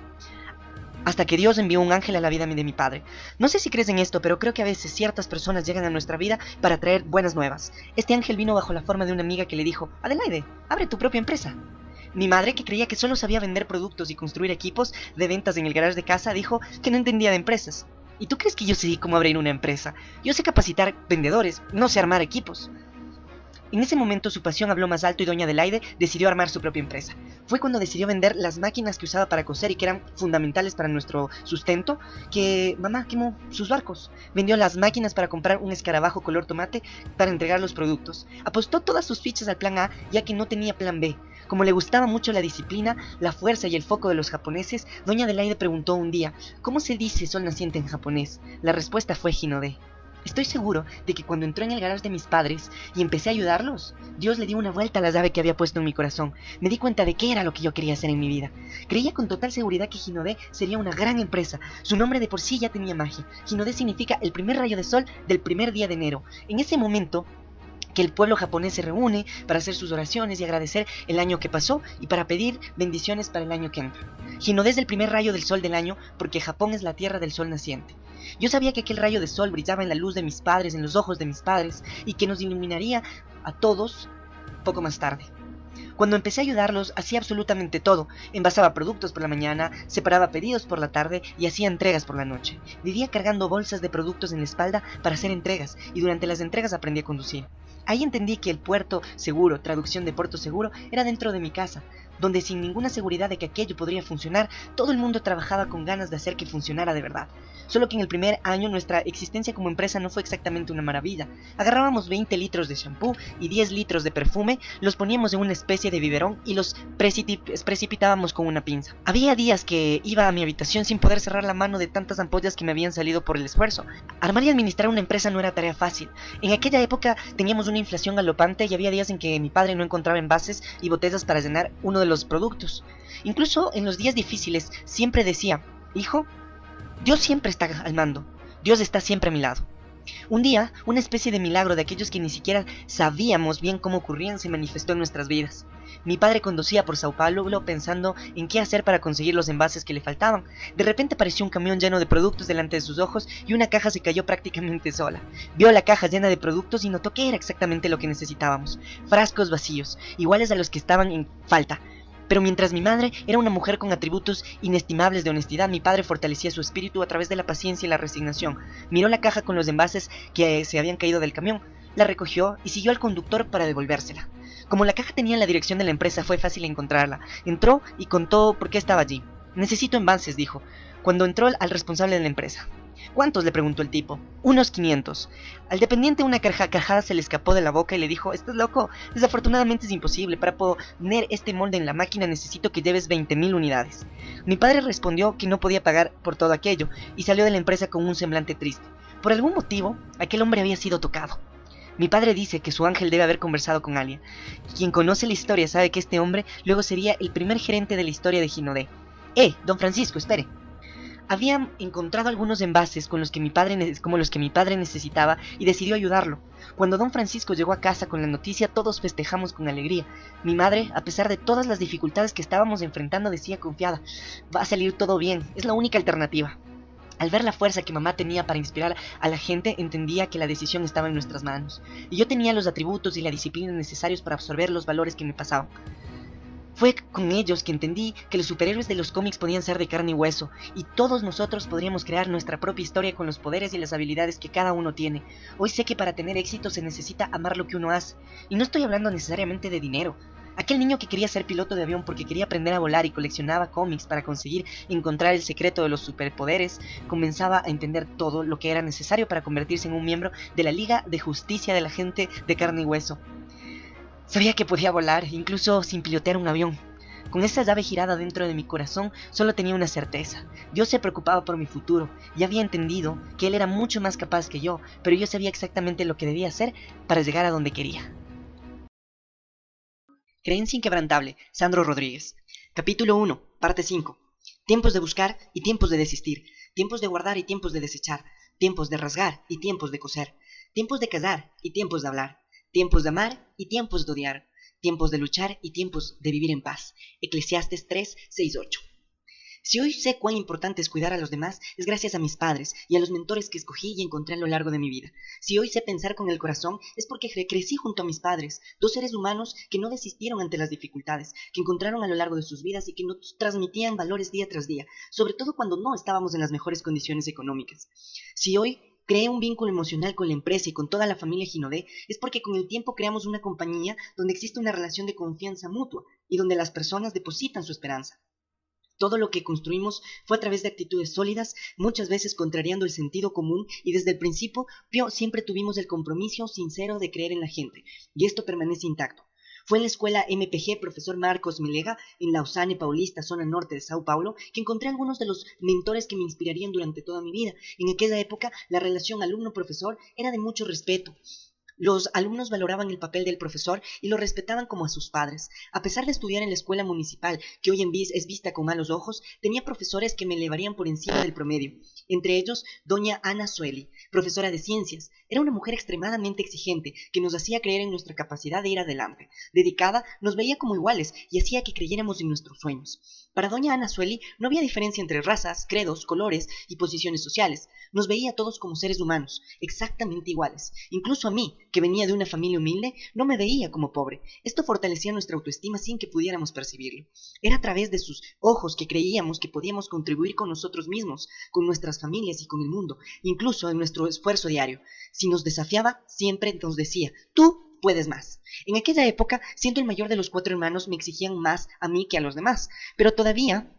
Hasta que Dios envió un ángel a la vida de mi padre. No sé si crees en esto, pero creo que a veces ciertas personas llegan a nuestra vida para traer buenas nuevas. Este ángel vino bajo la forma de una amiga que le dijo: «Adelaide, abre tu propia empresa». Mi madre, que creía que solo sabía vender productos y construir equipos de ventas en el garage de casa, dijo que no entendía de empresas. ¿Y tú crees que yo sé cómo abrir una empresa? Yo sé capacitar vendedores, no sé armar equipos. En ese momento su pasión habló más alto y doña Adelaide decidió armar su propia empresa. Fue cuando decidió vender las máquinas que usaba para coser y que eran fundamentales para nuestro sustento, que mamá quemó sus barcos. Vendió las máquinas para comprar un escarabajo color tomate para entregar los productos. Apostó todas sus fichas al plan A, ya que no tenía plan B. Como le gustaba mucho la disciplina, la fuerza y el foco de los japoneses, doña Adelaide preguntó un día: «¿Cómo se dice sol naciente en japonés?». La respuesta fue Hinode. Estoy seguro de que cuando entró en el garage de mis padres y empecé a ayudarlos, Dios le dio una vuelta a la llave que había puesto en mi corazón. Me di cuenta de qué era lo que yo quería hacer en mi vida. Creía con total seguridad que Hinode sería una gran empresa. Su nombre de por sí ya tenía magia. Hinode significa el primer rayo de sol del primer día de enero. En ese momento que el pueblo japonés se reúne para hacer sus oraciones y agradecer el año que pasó y para pedir bendiciones para el año que entra. Hinode es el primer rayo del sol del año porque Japón es la tierra del sol naciente. Yo sabía que aquel rayo de sol brillaba en la luz de mis padres, en los ojos de mis padres, y que nos iluminaría a todos poco más tarde. Cuando empecé a ayudarlos, hacía absolutamente todo. Envasaba productos por la mañana, separaba pedidos por la tarde y hacía entregas por la noche. Vivía cargando bolsas de productos en la espalda para hacer entregas, y durante las entregas aprendí a conducir. Ahí entendí que el puerto seguro, traducción de puerto seguro, era dentro de mi casa, donde sin ninguna seguridad de que aquello podría funcionar, todo el mundo trabajaba con ganas de hacer que funcionara de verdad. Solo que en el primer año nuestra existencia como empresa no fue exactamente una maravilla. Agarrábamos 20 litros de shampoo y 10 litros de perfume, los poníamos en una especie de biberón y los precipitábamos con una pinza. Había días que iba a mi habitación sin poder cerrar la mano de tantas ampollas que me habían salido por el esfuerzo. Armar y administrar una empresa no era tarea fácil. En aquella época teníamos una inflación galopante y había días en que mi padre no encontraba envases y botellas para llenar uno de los productos. Incluso en los días difíciles siempre decía: hijo, Dios siempre está al mando, Dios está siempre a mi lado. Un día, una especie de milagro de aquellos que ni siquiera sabíamos bien cómo ocurrían se manifestó en nuestras vidas. Mi padre conducía por Sao Paulo pensando en qué hacer para conseguir los envases que le faltaban. De repente apareció un camión lleno de productos delante de sus ojos y una caja se cayó prácticamente sola. Vio la caja llena de productos y notó que era exactamente lo que necesitábamos. Frascos vacíos, iguales a los que estaban en falta. Pero mientras mi madre era una mujer con atributos inestimables de honestidad, mi padre fortalecía su espíritu a través de la paciencia y la resignación. Miró la caja con los envases que se habían caído del camión, la recogió y siguió al conductor para devolvérsela. Como la caja tenía la dirección de la empresa, fue fácil encontrarla. Entró y contó por qué estaba allí. Necesito envases, dijo, cuando entró al responsable de la empresa. ¿Cuántos?, le preguntó el tipo. Unos 500. Al dependiente una carcajada se le escapó de la boca y le dijo: ¿estás loco? Desafortunadamente es imposible. Para poner este molde en la máquina necesito que lleves 20.000 unidades. Mi padre respondió que no podía pagar por todo aquello y salió de la empresa con un semblante triste. Por algún motivo, aquel hombre había sido tocado. Mi padre dice que su ángel debe haber conversado con alguien. Quien conoce la historia sabe que este hombre luego sería el primer gerente de la historia de Ginodé. Don Francisco, espere. Habían encontrado algunos envases como los que mi padre necesitaba y decidió ayudarlo. Cuando don Francisco llegó a casa con la noticia, todos festejamos con alegría. Mi madre, a pesar de todas las dificultades que estábamos enfrentando, decía confiada: va a salir todo bien, es la única alternativa. Al ver la fuerza que mamá tenía para inspirar a la gente, entendía que la decisión estaba en nuestras manos, y yo tenía los atributos y la disciplina necesarios para absorber los valores que me pasaban. Fue con ellos que entendí que los superhéroes de los cómics podían ser de carne y hueso, y todos nosotros podríamos crear nuestra propia historia con los poderes y las habilidades que cada uno tiene. Hoy sé que para tener éxito se necesita amar lo que uno hace, y no estoy hablando necesariamente de dinero. Aquel niño que quería ser piloto de avión porque quería aprender a volar y coleccionaba cómics para conseguir encontrar el secreto de los superpoderes, comenzaba a entender todo lo que era necesario para convertirse en un miembro de la Liga de Justicia de la Gente de Carne y Hueso. Sabía que podía volar, incluso sin pilotear un avión. Con esa llave girada dentro de mi corazón, solo tenía una certeza: Dios se preocupaba por mi futuro, y había entendido que Él era mucho más capaz que yo, pero yo sabía exactamente lo que debía hacer para llegar a donde quería. Creencia inquebrantable, Sandro Rodríguez. Capítulo 1, parte 5. Tiempos de buscar y tiempos de desistir, tiempos de guardar y tiempos de desechar, tiempos de rasgar y tiempos de coser, tiempos de callar y tiempos de hablar, tiempos de amar y tiempos de odiar, tiempos de luchar y tiempos de vivir en paz. Eclesiastes 3, 6, 8. Si hoy sé cuán importante es cuidar a los demás, es gracias a mis padres y a los mentores que escogí y encontré a lo largo de mi vida. Si hoy sé pensar con el corazón, es porque crecí junto a mis padres, dos seres humanos que no desistieron ante las dificultades, que encontraron a lo largo de sus vidas y que nos transmitían valores día tras día, sobre todo cuando no estábamos en las mejores condiciones económicas. Si hoy creé un vínculo emocional con la empresa y con toda la familia Ginodé, es porque con el tiempo creamos una compañía donde existe una relación de confianza mutua y donde las personas depositan su esperanza. Todo lo que construimos fue a través de actitudes sólidas, muchas veces contrariando el sentido común, y desde el principio siempre tuvimos el compromiso sincero de creer en la gente, y esto permanece intacto. Fue en la escuela MPG Profesor Marcos Melega, en Lausanne Paulista, zona norte de Sao Paulo, que encontré algunos de los mentores que me inspirarían durante toda mi vida. En aquella época, la relación alumno-profesor era de mucho respeto. Los alumnos valoraban el papel del profesor y lo respetaban como a sus padres. A pesar de estudiar en la escuela municipal, que hoy en día es vista con malos ojos, tenía profesores que me elevarían por encima del promedio. Entre ellos, doña Ana Sueli, profesora de ciencias. Era una mujer extremadamente exigente, que nos hacía creer en nuestra capacidad de ir adelante. Dedicada, nos veía como iguales y hacía que creyéramos en nuestros sueños. Para doña Ana Sueli no había diferencia entre razas, credos, colores y posiciones sociales. Nos veía a todos como seres humanos, exactamente iguales. Incluso a mí, que venía de una familia humilde, no me veía como pobre. Esto fortalecía nuestra autoestima sin que pudiéramos percibirlo. Era a través de sus ojos que creíamos que podíamos contribuir con nosotros mismos, con nuestras familias y con el mundo, incluso en nuestro esfuerzo diario. Si nos desafiaba, siempre nos decía: tú puedes más. En aquella época, siendo el mayor de los 4 hermanos, me exigían más a mí que a los demás, pero todavía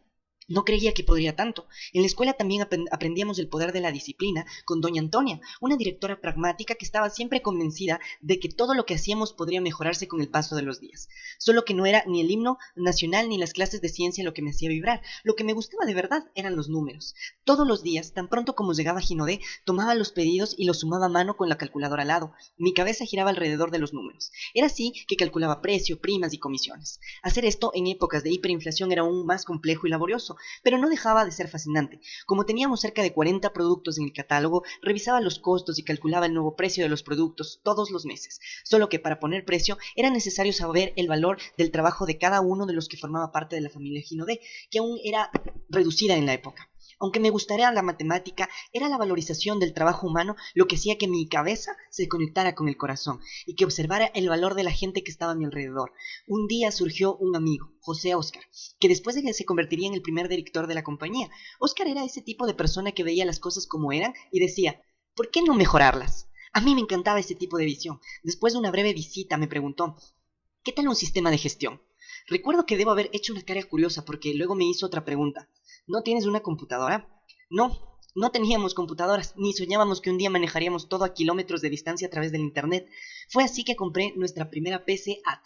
no creía que podría tanto. En la escuela también aprendíamos el poder de la disciplina con doña Antonia, una directora pragmática que estaba siempre convencida de que todo lo que hacíamos podría mejorarse con el paso de los días. Solo que no era ni el himno nacional ni las clases de ciencia lo que me hacía vibrar. Lo que me gustaba de verdad eran los números. Todos los días, tan pronto como llegaba Ginodé, tomaba los pedidos y los sumaba a mano con la calculadora al lado. Mi cabeza giraba alrededor de los números. Era así que calculaba precio, primas y comisiones. Hacer esto en épocas de hiperinflación era aún más complejo y laborioso, pero no dejaba de ser fascinante. Como teníamos cerca de 40 productos en el catálogo, revisaba los costos y calculaba el nuevo precio de los productos todos los meses. Solo que para poner precio era necesario saber el valor del trabajo de cada uno de los que formaba parte de la familia Ginodé, que aún era reducida en la época. Aunque me gustaría la matemática, era la valorización del trabajo humano lo que hacía que mi cabeza se conectara con el corazón y que observara el valor de la gente que estaba a mi alrededor. Un día surgió un amigo, José Óscar, que después de que se convertiría en el primer director de la compañía. Óscar era ese tipo de persona que veía las cosas como eran y decía, ¿por qué no mejorarlas? A mí me encantaba ese tipo de visión. Después de una breve visita me preguntó, ¿qué tal un sistema de gestión? Recuerdo que debo haber hecho una cara curiosa porque luego me hizo otra pregunta. ¿No tienes una computadora? No, no teníamos computadoras, ni soñábamos que un día manejaríamos todo a kilómetros de distancia a través del Internet. Fue así que compré nuestra primera PC AT.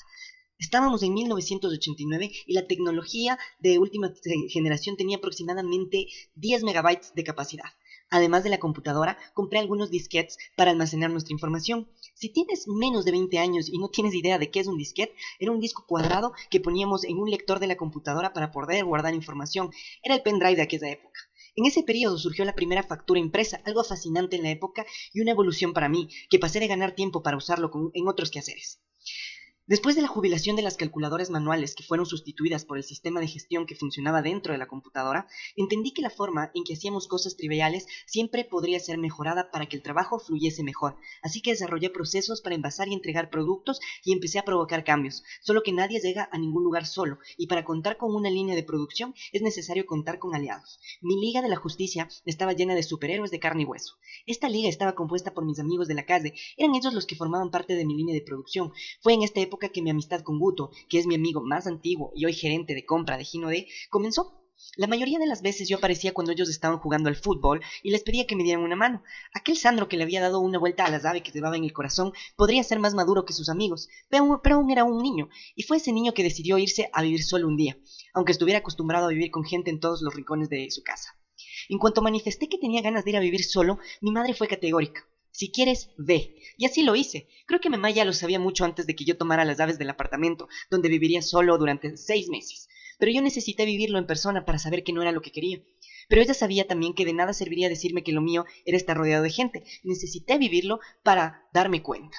Estábamos en 1989 y la tecnología de última generación tenía aproximadamente 10 megabytes de capacidad. Además de la computadora, compré algunos disquetes para almacenar nuestra información. Si tienes menos de 20 años y no tienes idea de qué es un disquete, era un disco cuadrado que poníamos en un lector de la computadora para poder guardar información. Era el pendrive de aquella época. En ese periodo surgió la primera factura impresa, algo fascinante en la época y una evolución para mí, que pasé de ganar tiempo para usarlo en otros quehaceres. Después de la jubilación de las calculadoras manuales que fueron sustituidas por el sistema de gestión que funcionaba dentro de la computadora, entendí que la forma en que hacíamos cosas triviales siempre podría ser mejorada para que el trabajo fluyese mejor. Así que desarrollé procesos para envasar y entregar productos y empecé a provocar cambios. Solo que nadie llega a ningún lugar solo, y para contar con una línea de producción es necesario contar con aliados. Mi Liga de la Justicia estaba llena de superhéroes de carne y hueso. Esta liga estaba compuesta por mis amigos de la calle, eran ellos los que formaban parte de mi línea de producción. Fue en esta época que mi amistad con Guto, que es mi amigo más antiguo y hoy gerente de compra de Ginodé, comenzó. La mayoría de las veces yo aparecía cuando ellos estaban jugando al fútbol y les pedía que me dieran una mano. Aquel Sandro que le había dado una vuelta a las aves que llevaba en el corazón podría ser más maduro que sus amigos, pero aún era un niño, y fue ese niño que decidió irse a vivir solo un día, aunque estuviera acostumbrado a vivir con gente en todos los rincones de su casa. En cuanto manifesté que tenía ganas de ir a vivir solo, mi madre fue categórica. Si quieres, ve. Y así lo hice. Creo que mamá ya lo sabía mucho antes de que yo tomara las llaves del apartamento, donde viviría solo durante 6 meses. Pero yo necesité vivirlo en persona para saber que no era lo que quería. Pero ella sabía también que de nada serviría decirme que lo mío era estar rodeado de gente. Necesité vivirlo para darme cuenta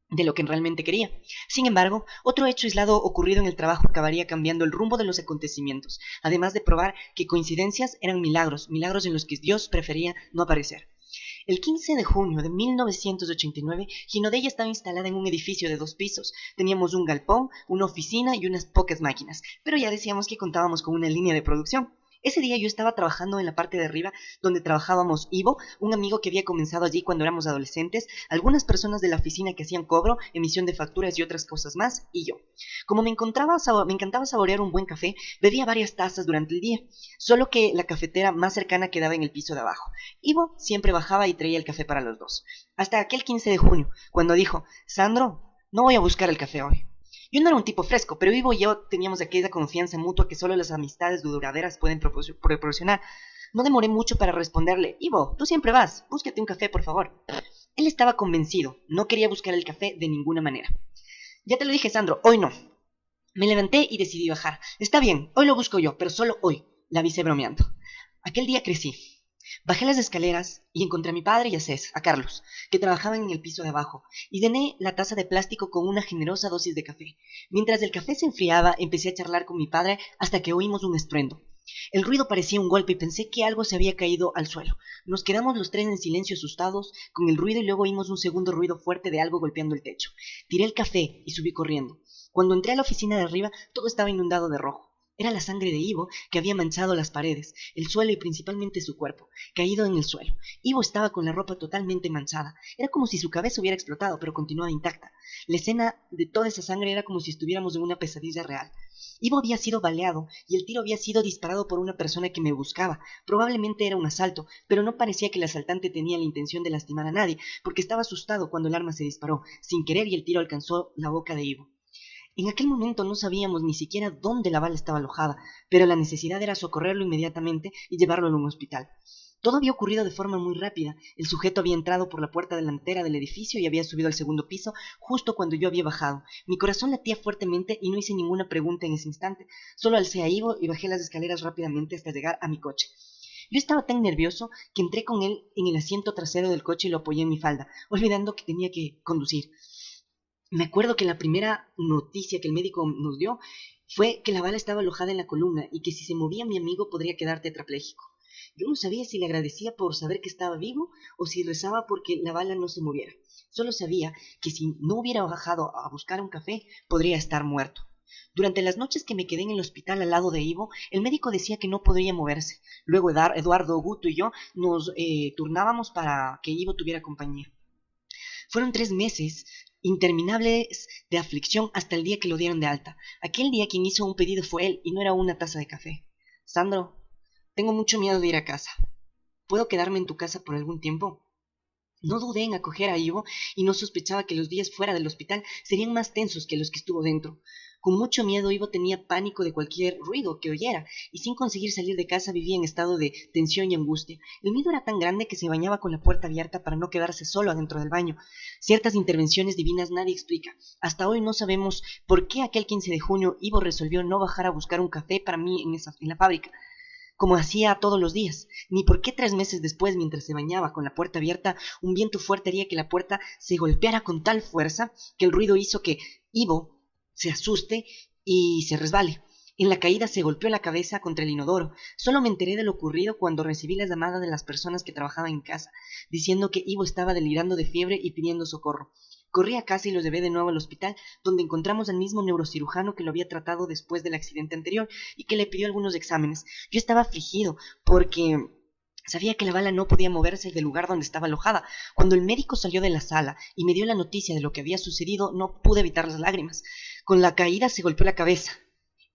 de lo que realmente quería. Sin embargo, otro hecho aislado ocurrido en el trabajo acabaría cambiando el rumbo de los acontecimientos, además de probar que coincidencias eran milagros, milagros en los que Dios prefería no aparecer. El 15 de junio de 1989, Ginodé ya estaba instalada en un edificio de 2 pisos. Teníamos un galpón, una oficina y unas pocas máquinas, pero ya decíamos que contábamos con una línea de producción. Ese día yo estaba trabajando en la parte de arriba donde trabajábamos Ivo, un amigo que había comenzado allí cuando éramos adolescentes, algunas personas de la oficina que hacían cobro, emisión de facturas y otras cosas más, y yo. Como me encantaba saborear un buen café, bebía varias tazas durante el día, solo que la cafetera más cercana quedaba en el piso de abajo. Ivo siempre bajaba y traía el café para los dos. Hasta aquel 15 de junio, cuando dijo, Sandro, no voy a buscar el café hoy. Yo no era un tipo fresco, pero Ivo y yo teníamos aquella confianza mutua que solo las amistades duraderas pueden proporcionar. No demoré mucho para responderle, Ivo, tú siempre vas, búscate un café, por favor. Él estaba convencido, no quería buscar el café de ninguna manera. Ya te lo dije, Sandro, hoy no. Me levanté y decidí bajar. Está bien, hoy lo busco yo, pero solo hoy, le avisé bromeando. Aquel día crecí. Bajé las escaleras y encontré a mi padre y a Carlos, que trabajaban en el piso de abajo, y llené la taza de plástico con una generosa dosis de café. Mientras el café se enfriaba, empecé a charlar con mi padre hasta que oímos un estruendo. El ruido parecía un golpe y pensé que algo se había caído al suelo. Nos quedamos los tres en silencio asustados con el ruido y luego oímos un segundo ruido fuerte de algo golpeando el techo. Tiré el café y subí corriendo. Cuando entré a la oficina de arriba, todo estaba inundado de rojo. Era la sangre de Ivo que había manchado las paredes, el suelo y principalmente su cuerpo, caído en el suelo. Ivo estaba con la ropa totalmente manchada. Era como si su cabeza hubiera explotado, pero continuaba intacta. La escena de toda esa sangre era como si estuviéramos en una pesadilla real. Ivo había sido baleado y el tiro había sido disparado por una persona que me buscaba. Probablemente era un asalto, pero no parecía que el asaltante tenía la intención de lastimar a nadie, porque estaba asustado cuando el arma se disparó, sin querer, y el tiro alcanzó la boca de Ivo. En aquel momento no sabíamos ni siquiera dónde la bala estaba alojada, pero la necesidad era socorrerlo inmediatamente y llevarlo a un hospital. Todo había ocurrido de forma muy rápida. El sujeto había entrado por la puerta delantera del edificio y había subido al segundo piso justo cuando yo había bajado. Mi corazón latía fuertemente y no hice ninguna pregunta en ese instante. Solo alcé a Ivo y bajé las escaleras rápidamente hasta llegar a mi coche. Yo estaba tan nervioso que entré con él en el asiento trasero del coche y lo apoyé en mi falda, olvidando que tenía que conducir. Me acuerdo que la primera noticia que el médico nos dio fue que la bala estaba alojada en la columna y que si se movía mi amigo podría quedar tetrapléjico. Yo no sabía si le agradecía por saber que estaba vivo o si rezaba porque la bala no se moviera. Solo sabía que si no hubiera bajado a buscar un café, podría estar muerto. Durante las noches que me quedé en el hospital al lado de Ivo, el médico decía que no podría moverse. Luego Eduardo, Guto y yo nos turnábamos para que Ivo tuviera compañía. Fueron 3 meses interminables de aflicción hasta el día que lo dieron de alta. Aquel día quien hizo un pedido fue él y no era una taza de café. Sandro, tengo mucho miedo de ir a casa. ¿Puedo quedarme en tu casa por algún tiempo? No dudé en acoger a Ivo y no sospechaba que los días fuera del hospital serían más tensos que los que estuvo dentro. Con mucho miedo Ivo tenía pánico de cualquier ruido que oyera y sin conseguir salir de casa vivía en estado de tensión y angustia. El miedo era tan grande que se bañaba con la puerta abierta para no quedarse solo adentro del baño. Ciertas intervenciones divinas nadie explica. Hasta hoy no sabemos por qué aquel 15 de junio Ivo resolvió no bajar a buscar un café para mí en la fábrica, como hacía todos los días, ni por qué 3 meses después, mientras se bañaba con la puerta abierta, un viento fuerte haría que la puerta se golpeara con tal fuerza que el ruido hizo que Ivo se asuste y se resbale. En la caída se golpeó la cabeza contra el inodoro. Solo me enteré de lo ocurrido cuando recibí las llamadas de las personas que trabajaban en casa, diciendo que Ivo estaba delirando de fiebre y pidiendo socorro. Corrí a casa y lo llevé de nuevo al hospital, donde encontramos al mismo neurocirujano que lo había tratado después del accidente anterior y que le pidió algunos exámenes. Yo estaba afligido porque sabía que la bala no podía moverse del lugar donde estaba alojada. Cuando el médico salió de la sala y me dio la noticia de lo que había sucedido, no pude evitar las lágrimas. Con la caída se golpeó la cabeza.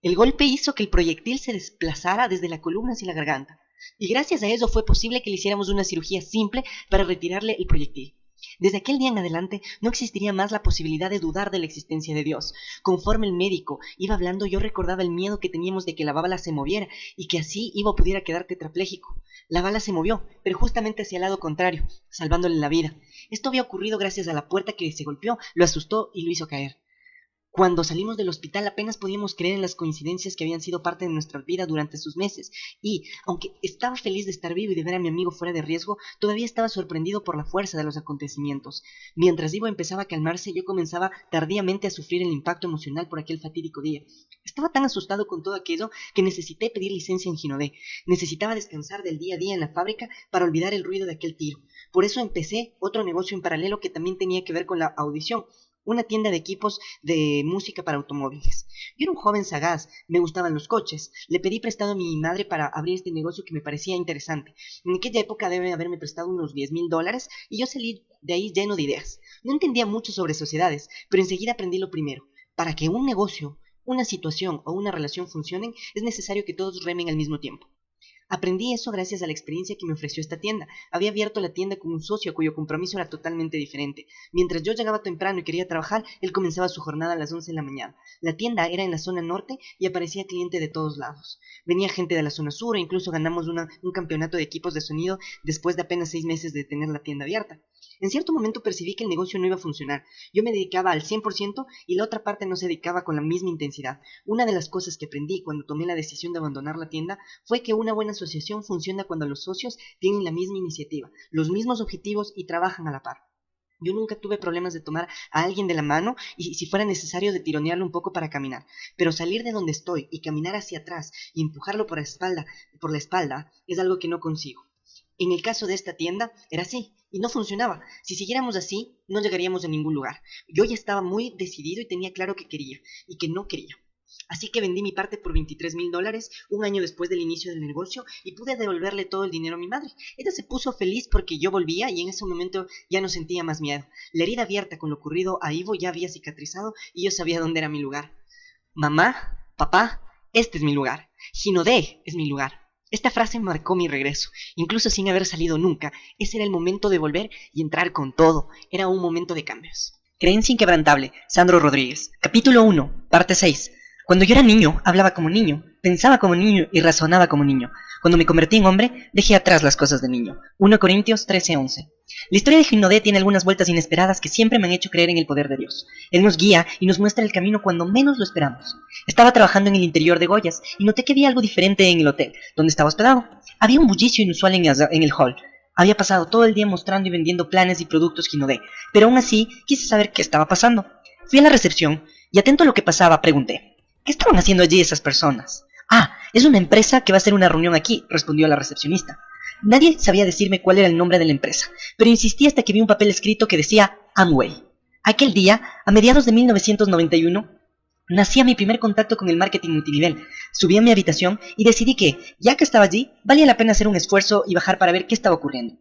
El golpe hizo que el proyectil se desplazara desde la columna hacia la garganta, y gracias a eso fue posible que le hiciéramos una cirugía simple para retirarle el proyectil. Desde aquel día en adelante no existiría más la posibilidad de dudar de la existencia de Dios. Conforme el médico iba hablando, yo recordaba el miedo que teníamos de que la bala se moviera y que así Ivo pudiera quedar tetrapléjico. La bala se movió, pero justamente hacia el lado contrario, salvándole la vida. Esto había ocurrido gracias a la puerta que se golpeó, lo asustó y lo hizo caer. Cuando salimos del hospital apenas podíamos creer en las coincidencias que habían sido parte de nuestra vida durante esos meses, y, aunque estaba feliz de estar vivo y de ver a mi amigo fuera de riesgo, todavía estaba sorprendido por la fuerza de los acontecimientos. Mientras Ivo empezaba a calmarse, yo comenzaba tardíamente a sufrir el impacto emocional por aquel fatídico día. Estaba tan asustado con todo aquello que necesité pedir licencia en Ginodé. Necesitaba descansar del día a día en la fábrica para olvidar el ruido de aquel tiro. Por eso empecé otro negocio en paralelo que también tenía que ver con la audición, una tienda de equipos de música para automóviles. Yo era un joven sagaz, me gustaban los coches. Le pedí prestado a mi madre para abrir este negocio que me parecía interesante. En aquella época debe haberme prestado unos $10,000 y yo salí de ahí lleno de ideas. No entendía mucho sobre sociedades, pero enseguida aprendí lo primero. Para que un negocio, una situación o una relación funcionen, es necesario que todos remen al mismo tiempo. Aprendí eso gracias a la experiencia que me ofreció esta tienda. Había abierto la tienda con un socio cuyo compromiso era totalmente diferente. Mientras yo llegaba temprano y quería trabajar, él comenzaba su jornada a las 11 de la mañana. La tienda era en la zona norte y aparecía cliente de todos lados. Venía gente de la zona sur e incluso ganamos un campeonato de equipos de sonido después de apenas 6 meses de tener la tienda abierta. En cierto momento percibí que el negocio no iba a funcionar. Yo me dedicaba al 100% y la otra parte no se dedicaba con la misma intensidad. Una de las cosas que aprendí cuando tomé la decisión de abandonar la tienda fue que una buena asociación funciona cuando los socios tienen la misma iniciativa, los mismos objetivos y trabajan a la par. Yo nunca tuve problemas de tomar a alguien de la mano y si fuera necesario de tironearlo un poco para caminar, pero salir de donde estoy y caminar hacia atrás y empujarlo por la espalda es algo que no consigo. En el caso de esta tienda era así y no funcionaba. Si siguiéramos así, no llegaríamos a ningún lugar. Yo ya estaba muy decidido y tenía claro que quería y que no quería. Así que vendí mi parte por $23,000 un año después del inicio del negocio y pude devolverle todo el dinero a mi madre. Ella se puso feliz porque yo volvía y en ese momento ya no sentía más miedo. La herida abierta con lo ocurrido a Ivo ya había cicatrizado y yo sabía dónde era mi lugar. Mamá, papá, este es mi lugar. Hinode es mi lugar. Esta frase marcó mi regreso, incluso sin haber salido nunca. Ese era el momento de volver y entrar con todo. Era un momento de cambios. Creencia inquebrantable, Sandro Rodríguez. Capítulo 1, parte 6. Cuando yo era niño, hablaba como niño, pensaba como niño y razonaba como niño. Cuando me convertí en hombre, dejé atrás las cosas de niño. 1 Corintios 13:11. La historia de Hinode tiene algunas vueltas inesperadas que siempre me han hecho creer en el poder de Dios. Él nos guía y nos muestra el camino cuando menos lo esperamos. Estaba trabajando en el interior de Goyas y noté que había algo diferente en el hotel, donde estaba hospedado. Había un bullicio inusual en el hall. Había pasado todo el día mostrando y vendiendo planes y productos Hinode, pero aún así quise saber qué estaba pasando. Fui a la recepción y atento a lo que pasaba pregunté: ¿qué estaban haciendo allí esas personas? Ah, es una empresa que va a hacer una reunión aquí, respondió la recepcionista. Nadie sabía decirme cuál era el nombre de la empresa, pero insistí hasta que vi un papel escrito que decía Amway. Aquel día, a mediados de 1991, nacía mi primer contacto con el marketing multinivel. Subí a mi habitación y decidí que, ya que estaba allí, valía la pena hacer un esfuerzo y bajar para ver qué estaba ocurriendo.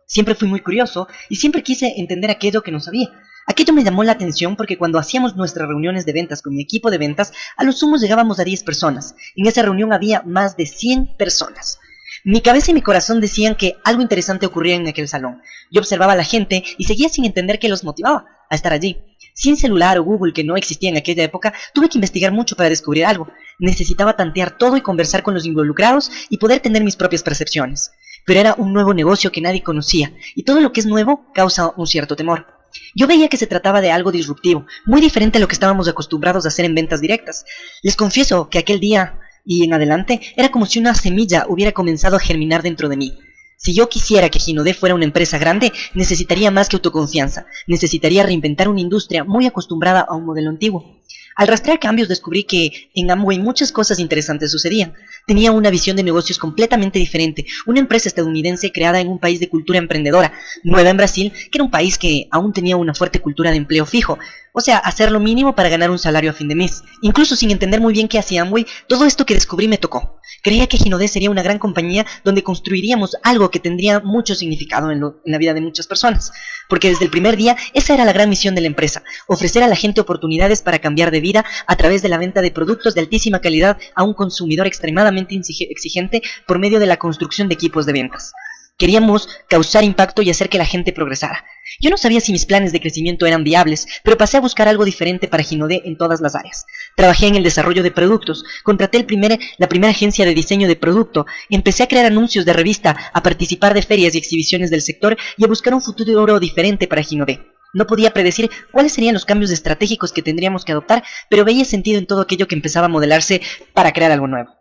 Siempre fui muy curioso y siempre quise entender aquello que no sabía. Aquello me llamó la atención porque cuando hacíamos nuestras reuniones de ventas con mi equipo de ventas, a lo sumo llegábamos a 10 personas. En esa reunión había más de 100 personas. Mi cabeza y mi corazón decían que algo interesante ocurría en aquel salón. Yo observaba a la gente y seguía sin entender qué los motivaba a estar allí. Sin celular o Google, que no existía en aquella época, tuve que investigar mucho para descubrir algo. Necesitaba tantear todo y conversar con los involucrados y poder tener mis propias percepciones. Pero era un nuevo negocio que nadie conocía, y todo lo que es nuevo causa un cierto temor. Yo veía que se trataba de algo disruptivo, muy diferente a lo que estábamos acostumbrados a hacer en ventas directas. Les confieso que aquel día y en adelante era como si una semilla hubiera comenzado a germinar dentro de mí. Si yo quisiera que Hinode fuera una empresa grande, necesitaría más que autoconfianza, necesitaría reinventar una industria muy acostumbrada a un modelo antiguo. Al rastrear cambios descubrí que en Amway muchas cosas interesantes sucedían. Tenía una visión de negocios completamente diferente, una empresa estadounidense creada en un país de cultura emprendedora, nueva en Brasil, que era un país que aún tenía una fuerte cultura de empleo fijo, o sea, hacer lo mínimo para ganar un salario a fin de mes. Incluso sin entender muy bien qué hacía Amway, todo esto que descubrí me tocó. Creía que Hinode sería una gran compañía donde construiríamos algo que tendría mucho significado en la vida de muchas personas, porque desde el primer día esa era la gran misión de la empresa, ofrecer a la gente oportunidades para cambiar de vida a través de la venta de productos de altísima calidad a un consumidor extremadamente exigente por medio de la construcción de equipos de ventas. Queríamos causar impacto y hacer que la gente progresara. Yo no sabía si mis planes de crecimiento eran viables, pero pasé a buscar algo diferente para Hinode en todas las áreas. Trabajé en el desarrollo de productos, contraté la primera agencia de diseño de producto, empecé a crear anuncios de revista, a participar de ferias y exhibiciones del sector y a buscar un futuro diferente para Hinode. No podía predecir cuáles serían los cambios estratégicos que tendríamos que adoptar, pero veía sentido en todo aquello que empezaba a modelarse para crear algo nuevo.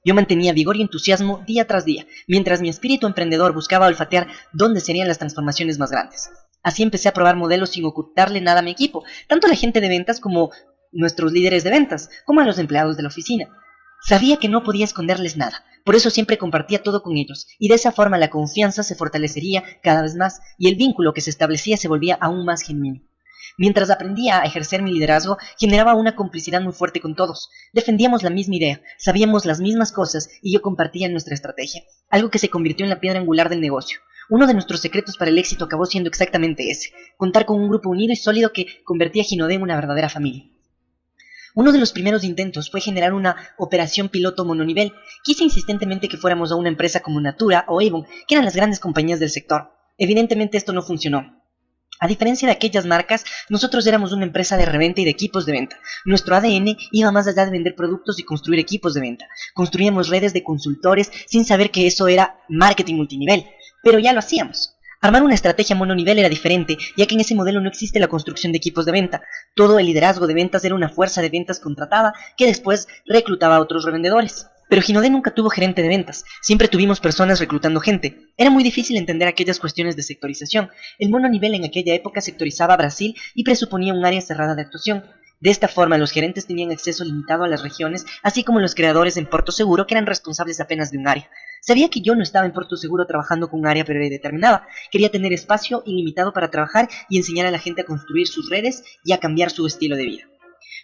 Yo mantenía vigor y entusiasmo día tras día, mientras mi espíritu emprendedor buscaba olfatear dónde serían las transformaciones más grandes. Así empecé a probar modelos sin ocultarle nada a mi equipo, tanto a la gente de ventas como nuestros líderes de ventas, como a los empleados de la oficina. Sabía que no podía esconderles nada, por eso siempre compartía todo con ellos, y de esa forma la confianza se fortalecería cada vez más y el vínculo que se establecía se volvía aún más genuino. Mientras aprendía a ejercer mi liderazgo, generaba una complicidad muy fuerte con todos. Defendíamos la misma idea, sabíamos las mismas cosas y yo compartía nuestra estrategia, algo que se convirtió en la piedra angular del negocio. Uno de nuestros secretos para el éxito acabó siendo exactamente ese, contar con un grupo unido y sólido que convertía a Hinode en una verdadera familia. Uno de los primeros intentos fue generar una operación piloto mononivel. Quise insistentemente que fuéramos a una empresa como Natura o Avon, que eran las grandes compañías del sector. Evidentemente esto no funcionó. A diferencia de aquellas marcas, nosotros éramos una empresa de reventa y de equipos de venta. Nuestro ADN iba más allá de vender productos y construir equipos de venta. Construíamos redes de consultores sin saber que eso era marketing multinivel, pero ya lo hacíamos. Armar una estrategia mononivel era diferente, ya que en ese modelo no existe la construcción de equipos de venta. Todo el liderazgo de ventas era una fuerza de ventas contratada que después reclutaba a otros revendedores. Pero Hinode nunca tuvo gerente de ventas, siempre tuvimos personas reclutando gente. Era muy difícil entender aquellas cuestiones de sectorización. El mononivel en aquella época sectorizaba a Brasil y presuponía un área cerrada de actuación. De esta forma, los gerentes tenían acceso limitado a las regiones, así como los creadores en Porto Seguro, que eran responsables apenas de un área. Sabía que yo no estaba en Porto Seguro trabajando con un área predeterminada. Quería tener espacio ilimitado para trabajar y enseñar a la gente a construir sus redes y a cambiar su estilo de vida.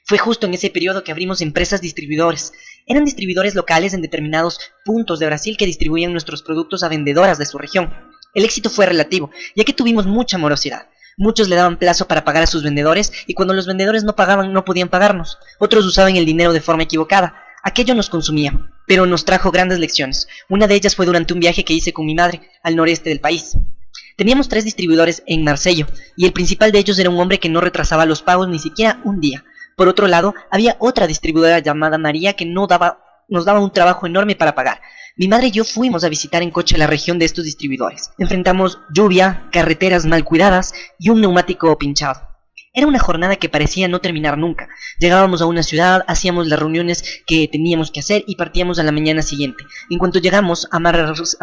Fue justo en ese periodo que abrimos empresas distribuidores. Eran distribuidores locales en determinados puntos de Brasil que distribuían nuestros productos a vendedoras de su región. El éxito fue relativo, ya que tuvimos mucha morosidad. Muchos le daban plazo para pagar a sus vendedores y cuando los vendedores no pagaban no podían pagarnos. Otros usaban el dinero de forma equivocada. Aquello nos consumía, pero nos trajo grandes lecciones. Una de ellas fue durante un viaje que hice con mi madre al noreste del país. Teníamos 3 distribuidores en Marsello y el principal de ellos era un hombre que no retrasaba los pagos ni siquiera un día. Por otro lado, había otra distribuidora llamada María que nos daba un trabajo enorme para pagar. Mi madre y yo fuimos a visitar en coche la región de estos distribuidores. Enfrentamos lluvia, carreteras mal cuidadas y un neumático pinchado. Era una jornada que parecía no terminar nunca. Llegábamos a una ciudad, hacíamos las reuniones que teníamos que hacer y partíamos a la mañana siguiente. En cuanto llegamos a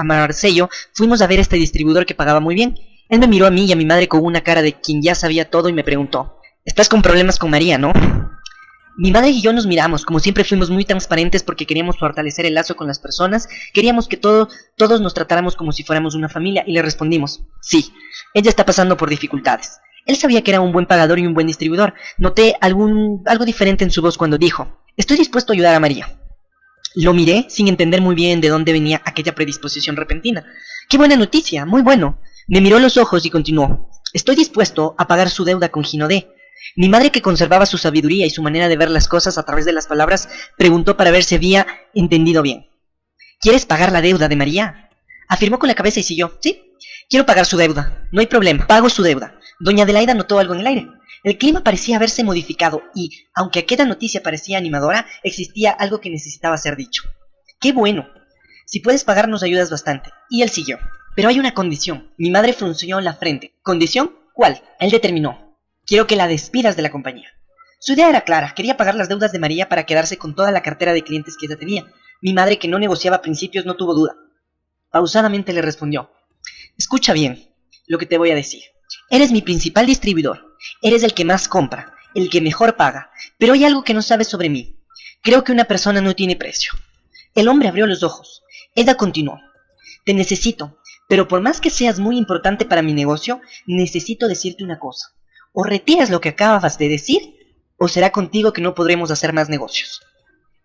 Marsello, fuimos a ver a este distribuidor que pagaba muy bien. Él me miró a mí y a mi madre con una cara de quien ya sabía todo y me preguntó: «Estás con problemas con María, ¿no?». Mi madre y yo nos miramos, como siempre fuimos muy transparentes porque queríamos fortalecer el lazo con las personas, queríamos que todos nos tratáramos como si fuéramos una familia y le respondimos: «Sí, ella está pasando por dificultades». Él sabía que era un buen pagador y un buen distribuidor. Noté algo diferente en su voz cuando dijo: «Estoy dispuesto a ayudar a María». Lo miré sin entender muy bien de dónde venía aquella predisposición repentina. «¡Qué buena noticia! ¡Muy bueno!». Me miró a los ojos y continuó: «Estoy dispuesto a pagar su deuda con Ginodé». Mi madre, que conservaba su sabiduría y su manera de ver las cosas a través de las palabras, preguntó para ver si había entendido bien. «¿Quieres pagar la deuda de María?». Afirmó con la cabeza y siguió: «Sí, quiero pagar su deuda. No hay problema, pago su deuda». Doña Adelaida notó algo en el aire. El clima parecía haberse modificado y, aunque aquella noticia parecía animadora, existía algo que necesitaba ser dicho. «¡Qué bueno! Si puedes pagar nos ayudas bastante». Y él siguió: «Pero hay una condición». Mi madre frunció la frente. «¿Condición? ¿Cuál?». Él determinó: «Quiero que la despidas de la compañía». Su idea era clara, quería pagar las deudas de María para quedarse con toda la cartera de clientes que ella tenía. Mi madre, que no negociaba principios, no tuvo duda. Pausadamente le respondió: «Escucha bien lo que te voy a decir. Eres mi principal distribuidor, eres el que más compra, el que mejor paga, pero hay algo que no sabes sobre mí. Creo que una persona no tiene precio». El hombre abrió los ojos. Ella continuó: «Te necesito, pero por más que seas muy importante para mi negocio, necesito decirte una cosa. O retiras lo que acabas de decir, o será contigo que no podremos hacer más negocios».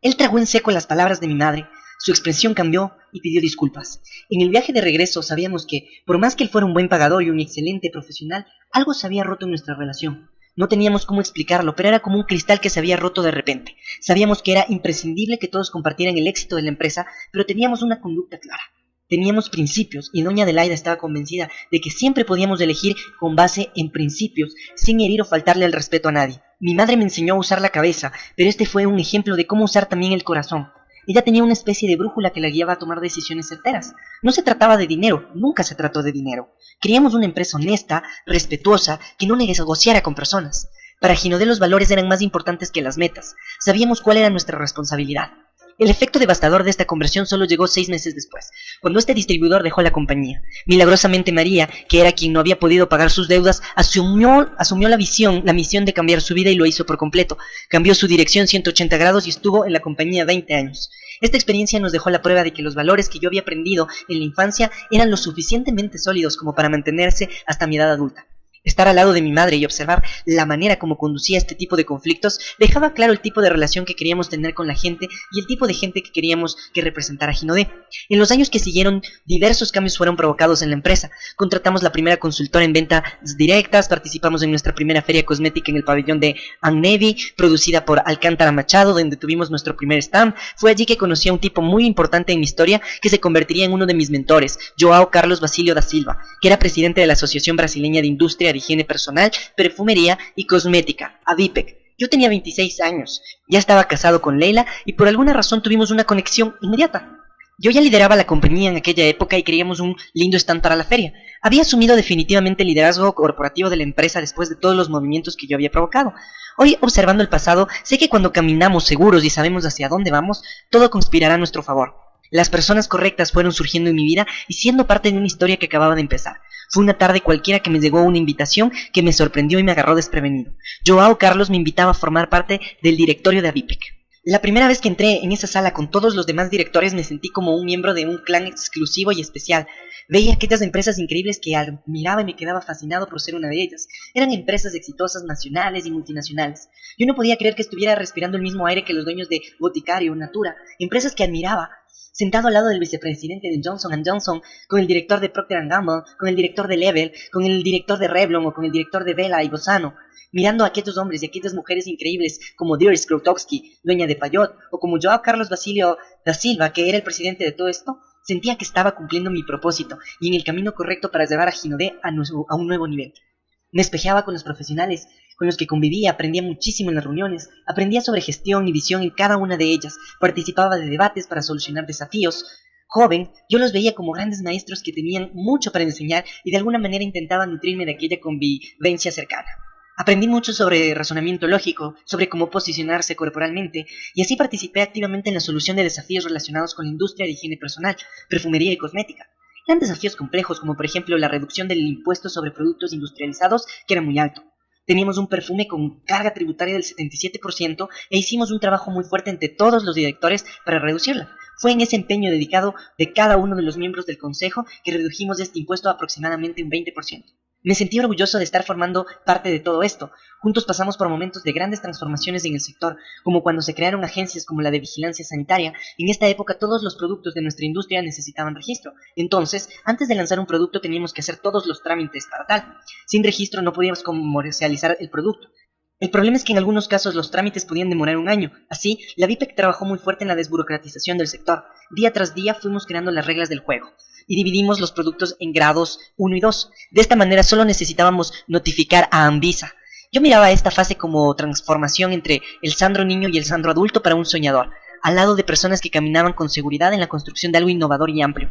Él tragó en seco las palabras de mi madre, su expresión cambió y pidió disculpas. En el viaje de regreso sabíamos que, por más que él fuera un buen pagador y un excelente profesional, algo se había roto en nuestra relación. No teníamos cómo explicarlo, pero era como un cristal que se había roto de repente. Sabíamos que era imprescindible que todos compartieran el éxito de la empresa, pero teníamos una conducta clara. Teníamos principios y doña Adelaida estaba convencida de que siempre podíamos elegir con base en principios, sin herir o faltarle el respeto a nadie. Mi madre me enseñó a usar la cabeza, pero este fue un ejemplo de cómo usar también el corazón. Ella tenía una especie de brújula que la guiaba a tomar decisiones certeras. No se trataba de dinero, nunca se trató de dinero. Queríamos una empresa honesta, respetuosa, que no negociara con personas. Para Ginodé los valores eran más importantes que las metas. Sabíamos cuál era nuestra responsabilidad. El efecto devastador de esta conversión solo llegó 6 meses después, cuando este distribuidor dejó la compañía. Milagrosamente María, que era quien no había podido pagar sus deudas, asumió la misión de cambiar su vida y lo hizo por completo. Cambió su dirección 180 grados y estuvo en la compañía 20 años. Esta experiencia nos dejó la prueba de que los valores que yo había aprendido en la infancia eran lo suficientemente sólidos como para mantenerse hasta mi edad adulta. Estar al lado de mi madre y observar la manera como conducía este tipo de conflictos dejaba claro el tipo de relación que queríamos tener con la gente y el tipo de gente que queríamos que representara Ginodé. En los años que siguieron, diversos cambios fueron provocados en la empresa. Contratamos la primera consultora en ventas directas, participamos en nuestra primera feria cosmética en el pabellón de Annevi, producida por Alcántara Machado, donde tuvimos nuestro primer stand. Fue allí que conocí a un tipo muy importante en mi historia que se convertiría en uno de mis mentores, João Carlos Basilio da Silva, que era presidente de la Asociación Brasileña de Industria de Higiene Personal, Perfumería y Cosmética, ABIPEC. Yo tenía 26 años, ya estaba casado con Leila y por alguna razón tuvimos una conexión inmediata. Yo ya lideraba la compañía en aquella época y queríamos un lindo stand para la feria. Había asumido definitivamente el liderazgo corporativo de la empresa después de todos los movimientos que yo había provocado. Hoy, observando el pasado, sé que cuando caminamos seguros y sabemos hacia dónde vamos, todo conspirará a nuestro favor. Las personas correctas fueron surgiendo en mi vida y siendo parte de una historia que acababa de empezar. Fue una tarde cualquiera que me llegó una invitación que me sorprendió y me agarró desprevenido. João Carlos me invitaba a formar parte del directorio de ABIPEC. La primera vez que entré en esa sala con todos los demás directores me sentí como un miembro de un clan exclusivo y especial. Veía aquellas empresas increíbles que admiraba y me quedaba fascinado por ser una de ellas. Eran empresas exitosas nacionales y multinacionales. Yo no podía creer que estuviera respirando el mismo aire que los dueños de Boticario, Natura, empresas que admiraba. Sentado al lado del vicepresidente de Johnson & Johnson, con el director de Procter & Gamble, con el director de Level, con el director de Revlon o con el director de Bella y Bosano, mirando a aquellos hombres y aquellas mujeres increíbles como Doris Grotowski, dueña de Payot, o como Joao Carlos Basilio da Silva, que era el presidente de todo esto, sentía que estaba cumpliendo mi propósito y en el camino correcto para llevar a Ginodé a un nuevo nivel. Me espejeaba con los profesionales con los que convivía, aprendía muchísimo en las reuniones, aprendía sobre gestión y visión en cada una de ellas, participaba de debates para solucionar desafíos. Joven, yo los veía como grandes maestros que tenían mucho para enseñar y de alguna manera intentaba nutrirme de aquella convivencia cercana. Aprendí mucho sobre razonamiento lógico, sobre cómo posicionarse corporalmente, y así participé activamente en la solución de desafíos relacionados con la industria de higiene personal, perfumería y cosmética. Eran desafíos complejos, como por ejemplo la reducción del impuesto sobre productos industrializados, que era muy alto. Teníamos un perfume con carga tributaria del 77% e hicimos un trabajo muy fuerte entre todos los directores para reducirla. Fue en ese empeño dedicado de cada uno de los miembros del consejo que redujimos este impuesto a aproximadamente un 20%. Me sentí orgulloso de estar formando parte de todo esto. Juntos pasamos por momentos de grandes transformaciones en el sector, como cuando se crearon agencias como la de vigilancia sanitaria. En esta época todos los productos de nuestra industria necesitaban registro. Entonces, antes de lanzar un producto teníamos que hacer todos los trámites para tal. Sin registro no podíamos comercializar el producto. El problema es que en algunos casos los trámites podían demorar un año. Así, la VIPEC trabajó muy fuerte en la desburocratización del sector. Día tras día fuimos creando las reglas del juego y dividimos los productos en grados 1 y 2. De esta manera solo necesitábamos notificar a Anvisa. Yo miraba esta fase como transformación entre el Sandro niño y el Sandro adulto para un soñador, al lado de personas que caminaban con seguridad en la construcción de algo innovador y amplio.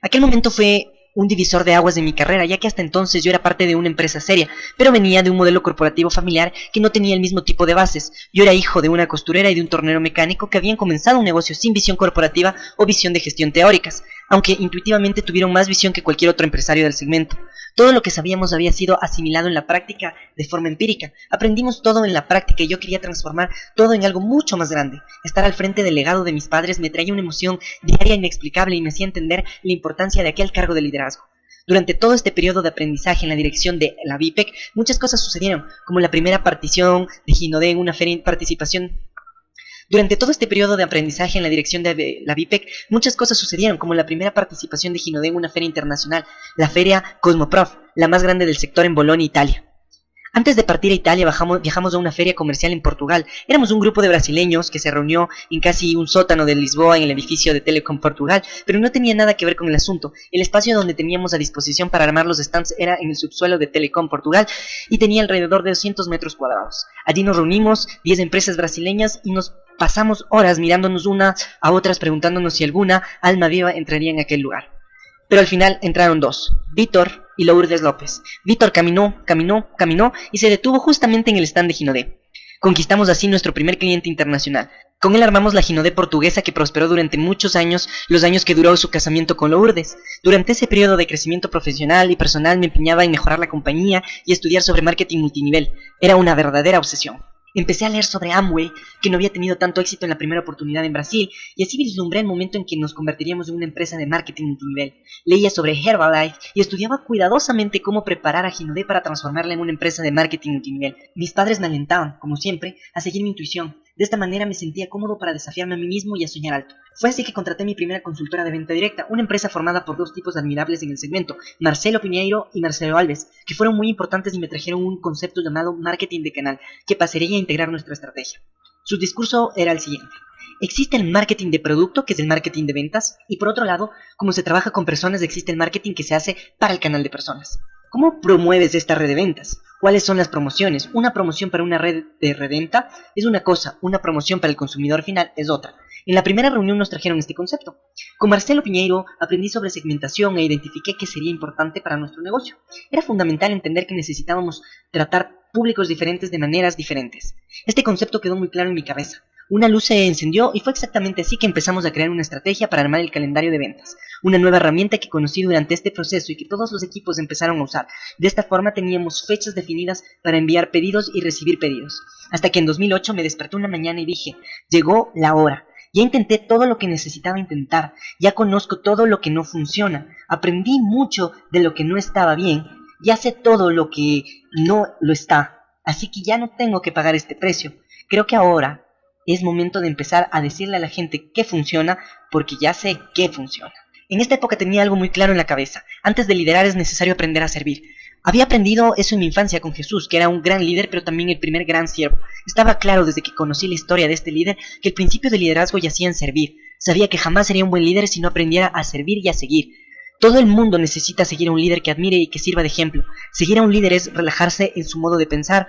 Aquel momento fue un divisor de aguas de mi carrera, ya que hasta entonces yo era parte de una empresa seria, pero venía de un modelo corporativo familiar que no tenía el mismo tipo de bases. Yo era hijo de una costurera y de un tornero mecánico que habían comenzado un negocio sin visión corporativa o visión de gestión teóricas, aunque intuitivamente tuvieron más visión que cualquier otro empresario del segmento. Todo lo que sabíamos había sido asimilado en la práctica de forma empírica. Aprendimos todo en la práctica y yo quería transformar todo en algo mucho más grande. Estar al frente del legado de mis padres me traía una emoción diaria inexplicable y me hacía entender la importancia de aquel cargo de liderazgo. Durante todo este periodo de aprendizaje en la dirección de la VIPEC, muchas cosas sucedieron, como la primera partición de Ginodé en una feria Durante todo este periodo de aprendizaje en la dirección de la VIPEC, muchas cosas sucedieron, como la primera participación de Ginodé en una feria internacional, la feria Cosmoprof, la más grande del sector en Bolonia, Italia. Antes de partir a Italia viajamos a una feria comercial en Portugal. Éramos un grupo de brasileños que se reunió en casi un sótano de Lisboa en el edificio de Telecom Portugal, pero no tenía nada que ver con el asunto. El espacio donde teníamos a disposición para armar los stands era en el subsuelo de Telecom Portugal y tenía alrededor de 200 metros cuadrados. Allí nos reunimos 10 empresas brasileñas y nos pasamos horas mirándonos unas a otras preguntándonos si alguna alma viva entraría en aquel lugar. Pero al final entraron dos, Víctor y Lourdes López. Víctor caminó y se detuvo justamente en el stand de Ginodé. Conquistamos así nuestro primer cliente internacional. Con él armamos la Ginodé portuguesa que prosperó durante muchos años, los años que duró su casamiento con Lourdes. Durante ese periodo de crecimiento profesional y personal me empeñaba en mejorar la compañía y estudiar sobre marketing multinivel. Era una verdadera obsesión. Empecé a leer sobre Amway, que no había tenido tanto éxito en la primera oportunidad en Brasil, y así vislumbré el momento en que nos convertiríamos en una empresa de marketing multinivel. Leía sobre Herbalife y estudiaba cuidadosamente cómo preparar a Ginodé para transformarla en una empresa de marketing multinivel. Mis padres me alentaban, como siempre, a seguir mi intuición. De esta manera me sentía cómodo para desafiarme a mí mismo y a soñar alto. Fue así que contraté mi primera consultora de venta directa, una empresa formada por dos tipos admirables en el segmento, Marcelo Piñeiro y Marcelo Alves, que fueron muy importantes y me trajeron un concepto llamado marketing de canal, que pasaría a integrar nuestra estrategia. Su discurso era el siguiente: existe el marketing de producto, que es el marketing de ventas, y por otro lado, como se trabaja con personas, existe el marketing que se hace para el canal de personas. ¿Cómo promueves esta red de ventas? ¿Cuáles son las promociones? Una promoción para una red de reventa es una cosa, una promoción para el consumidor final es otra. En la primera reunión nos trajeron este concepto. Con Marcelo Piñeiro aprendí sobre segmentación e identifiqué que sería importante para nuestro negocio. Era fundamental entender que necesitábamos tratar públicos diferentes de maneras diferentes. Este concepto quedó muy claro en mi cabeza. Una luz se encendió y fue exactamente así que empezamos a crear una estrategia para armar el calendario de ventas. Una nueva herramienta que conocí durante este proceso y que todos los equipos empezaron a usar. De esta forma teníamos fechas definidas para enviar pedidos y recibir pedidos. Hasta que en 2008 me desperté una mañana y dije, llegó la hora. Ya intenté todo lo que necesitaba intentar, ya conozco todo lo que no funciona, aprendí mucho de lo que no estaba bien, ya sé todo lo que no lo está, así que ya no tengo que pagar este precio. Creo que ahora es momento de empezar a decirle a la gente qué funciona, porque ya sé qué funciona. En esta época tenía algo muy claro en la cabeza. Antes de liderar es necesario aprender a servir. Había aprendido eso en mi infancia con Jesús, que era un gran líder, pero también el primer gran siervo. Estaba claro desde que conocí la historia de este líder que el principio del liderazgo yacía en servir. Sabía que jamás sería un buen líder si no aprendiera a servir y a seguir. Todo el mundo necesita seguir a un líder que admire y que sirva de ejemplo. Seguir a un líder es relajarse en su modo de pensar,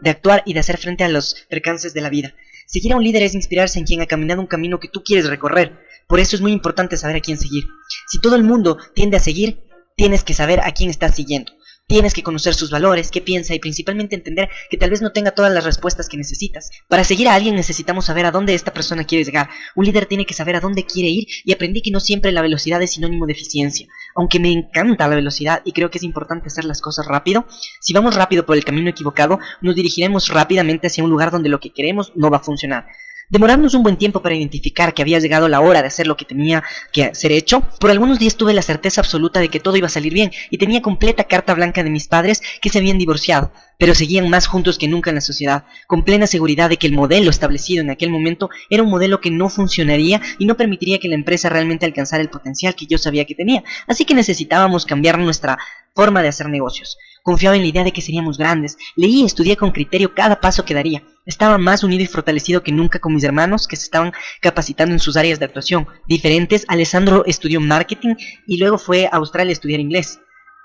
de actuar y de hacer frente a los percances de la vida. Seguir a un líder es inspirarse en quien ha caminado un camino que tú quieres recorrer. Por eso es muy importante saber a quién seguir. Si todo el mundo tiende a seguir, tienes que saber a quién estás siguiendo. Tienes que conocer sus valores, qué piensa y principalmente entender que tal vez no tenga todas las respuestas que necesitas. Para seguir a alguien necesitamos saber a dónde esta persona quiere llegar. Un líder tiene que saber a dónde quiere ir y aprendí que no siempre la velocidad es sinónimo de eficiencia. Aunque me encanta la velocidad y creo que es importante hacer las cosas rápido, si vamos rápido por el camino equivocado, nos dirigiremos rápidamente hacia un lugar donde lo que queremos no va a funcionar. Demorarnos un buen tiempo para identificar que había llegado la hora de hacer lo que tenía que ser hecho. Por algunos días tuve la certeza absoluta de que todo iba a salir bien y tenía completa carta blanca de mis padres que se habían divorciado, pero seguían más juntos que nunca en la sociedad, con plena seguridad de que el modelo establecido en aquel momento era un modelo que no funcionaría y no permitiría que la empresa realmente alcanzara el potencial que yo sabía que tenía, así que necesitábamos cambiar nuestra forma de hacer negocios. Confiaba en la idea de que seríamos grandes, leí y estudié con criterio cada paso que daría. Estaba más unido y fortalecido que nunca con mis hermanos que se estaban capacitando en sus áreas de actuación diferentes. Alessandro estudió marketing y luego fue a Australia a estudiar inglés.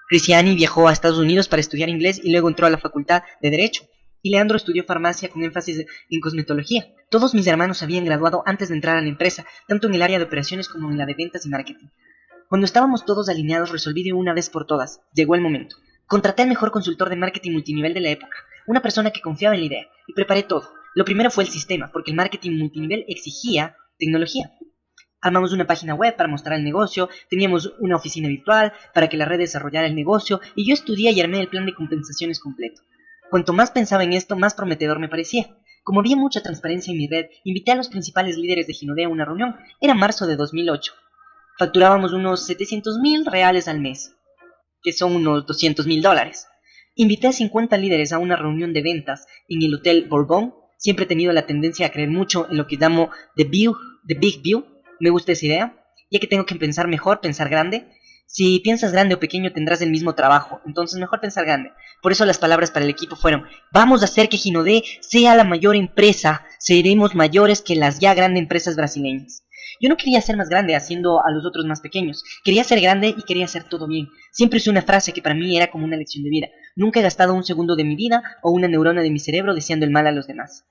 Cristiani viajó a Estados Unidos para estudiar inglés y luego entró a la facultad de Derecho. Y Leandro estudió farmacia con énfasis en cosmetología. Todos mis hermanos habían graduado antes de entrar a la empresa, tanto en el área de operaciones como en la de ventas y marketing. Cuando estábamos todos alineados resolví de una vez por todas. Llegó el momento. Contraté al mejor consultor de marketing multinivel de la época, una persona que confiaba en la idea, y preparé todo. Lo primero fue el sistema, porque el marketing multinivel exigía tecnología. Armamos una página web para mostrar el negocio, teníamos una oficina virtual para que la red desarrollara el negocio, y yo estudié y armé el plan de compensaciones completo. Cuanto más pensaba en esto, más prometedor me parecía. Como había mucha transparencia en mi red, invité a los principales líderes de Ginodé a una reunión. Era marzo de 2008. Facturábamos unos 700,000 reales al mes, que son unos $200,000. Invité a 50 líderes a una reunión de ventas en el Hotel Bourbon. Siempre he tenido la tendencia a creer mucho en lo que llamo The Big View. Me gusta esa idea, ya que tengo que pensar mejor, pensar grande. Si piensas grande o pequeño tendrás el mismo trabajo, entonces mejor pensar grande. Por eso las palabras para el equipo fueron: vamos a hacer que Ginodé sea la mayor empresa, seremos mayores que las ya grandes empresas brasileñas. Yo no quería ser más grande haciendo a los otros más pequeños. Quería ser grande y quería hacer todo bien. Siempre usé una frase que para mí era como una lección de vida. Nunca he gastado un segundo de mi vida o una neurona de mi cerebro deseando el mal a los demás.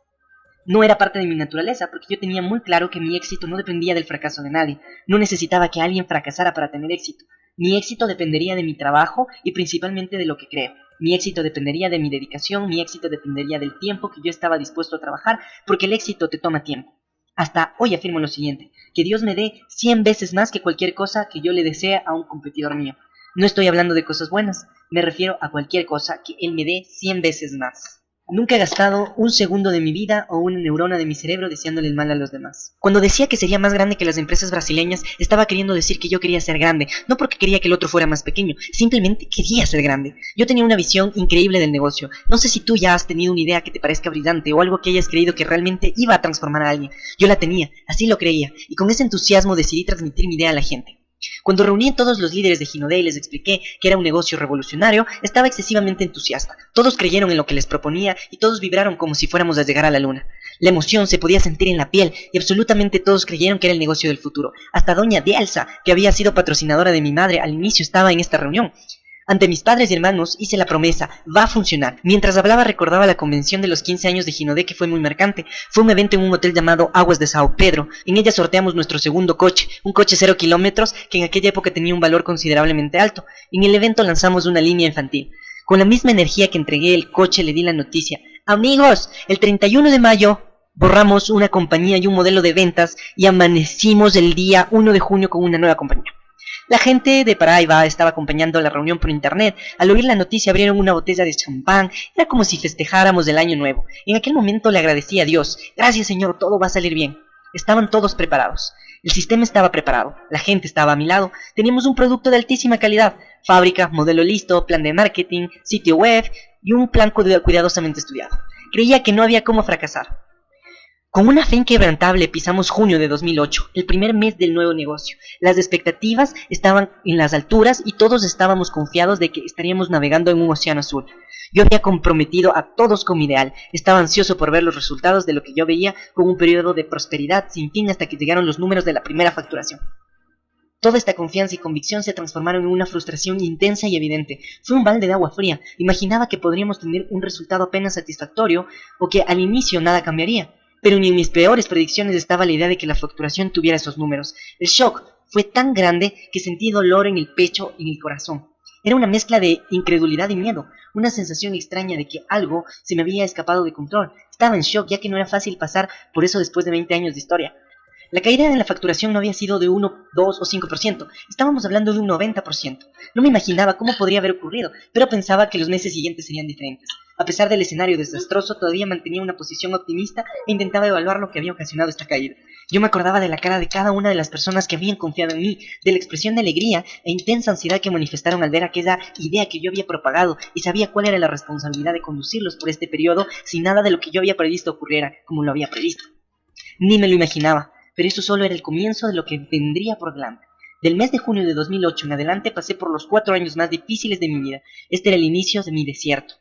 No era parte de mi naturaleza, porque yo tenía muy claro que mi éxito no dependía del fracaso de nadie. No necesitaba que alguien fracasara para tener éxito. Mi éxito dependería de mi trabajo y principalmente de lo que creo. Mi éxito dependería de mi dedicación, mi éxito dependería del tiempo que yo estaba dispuesto a trabajar, porque el éxito te toma tiempo. Hasta hoy afirmo lo siguiente: que Dios me dé 100 veces más que cualquier cosa que yo le desee a un competidor mío. No estoy hablando de cosas buenas, me refiero a cualquier cosa que Él me dé 100 veces más. Nunca he gastado un segundo de mi vida o una neurona de mi cerebro deseándole el mal a los demás. Cuando decía que sería más grande que las empresas brasileñas, estaba queriendo decir que yo quería ser grande, no porque quería que el otro fuera más pequeño, simplemente quería ser grande. Yo tenía una visión increíble del negocio. No sé si tú ya has tenido una idea que te parezca brillante o algo que hayas creído que realmente iba a transformar a alguien. Yo la tenía, así lo creía, y con ese entusiasmo decidí transmitir mi idea a la gente. Cuando reuní a todos los líderes de Ginodé y les expliqué que era un negocio revolucionario, estaba excesivamente entusiasta. Todos creyeron en lo que les proponía y todos vibraron como si fuéramos a llegar a la luna. La emoción se podía sentir en la piel y absolutamente todos creyeron que era el negocio del futuro. Hasta doña Dielsa, que había sido patrocinadora de mi madre al inicio, estaba en esta reunión. Ante mis padres y hermanos hice la promesa: va a funcionar. Mientras hablaba recordaba la convención de los 15 años de Ginodé, que fue muy marcante. Fue un evento en un hotel llamado Aguas de Sao Pedro. En ella sorteamos nuestro segundo coche, un coche 0 kilómetros que en aquella época tenía un valor considerablemente alto. En el evento lanzamos una línea infantil. Con la misma energía que entregué el coche le di la noticia: amigos, el 31 de mayo Borramos una compañía y un modelo de ventas y amanecimos el día 1 de junio con una nueva compañía. La gente de Paraiba estaba acompañando la reunión por internet. Al oír la noticia abrieron una botella de champán. Era como si festejáramos el año nuevo. En aquel momento le agradecí a Dios. Gracias, Señor, todo va a salir bien. Estaban todos preparados. El sistema estaba preparado. La gente estaba a mi lado. Teníamos un producto de altísima calidad. Fábrica, modelo listo, plan de marketing, sitio web y un plan cuidadosamente estudiado. Creía que no había cómo fracasar. Con una fe inquebrantable pisamos junio de 2008, el primer mes del nuevo negocio. Las expectativas estaban en las alturas y todos estábamos confiados de que estaríamos navegando en un océano azul. Yo había comprometido a todos con mi ideal. Estaba ansioso por ver los resultados de lo que yo veía con un periodo de prosperidad sin fin hasta que llegaron los números de la primera facturación. Toda esta confianza y convicción se transformaron en una frustración intensa y evidente. Fue un balde de agua fría. Imaginaba que podríamos tener un resultado apenas satisfactorio o que al inicio nada cambiaría. Pero ni en mis peores predicciones estaba la idea de que la facturación tuviera esos números. El shock fue tan grande que sentí dolor en el pecho y en el corazón. Era una mezcla de incredulidad y miedo, una sensación extraña de que algo se me había escapado de control. Estaba en shock ya que no era fácil pasar por eso después de 20 años de historia. La caída en la facturación no había sido de 1, 2 o 5%, estábamos hablando de un 90%. No me imaginaba cómo podría haber ocurrido, pero pensaba que los meses siguientes serían diferentes. A pesar del escenario desastroso, todavía mantenía una posición optimista e intentaba evaluar lo que había ocasionado esta caída. Yo me acordaba de la cara de cada una de las personas que habían confiado en mí, de la expresión de alegría e intensa ansiedad que manifestaron al ver aquella idea que yo había propagado, y sabía cuál era la responsabilidad de conducirlos por este periodo si nada de lo que yo había previsto ocurriera como lo había previsto. Ni me lo imaginaba, pero eso solo era el comienzo de lo que vendría por delante. Del mes de junio de 2008 en adelante pasé por los 4 años más difíciles de mi vida. Este era el inicio de mi desierto.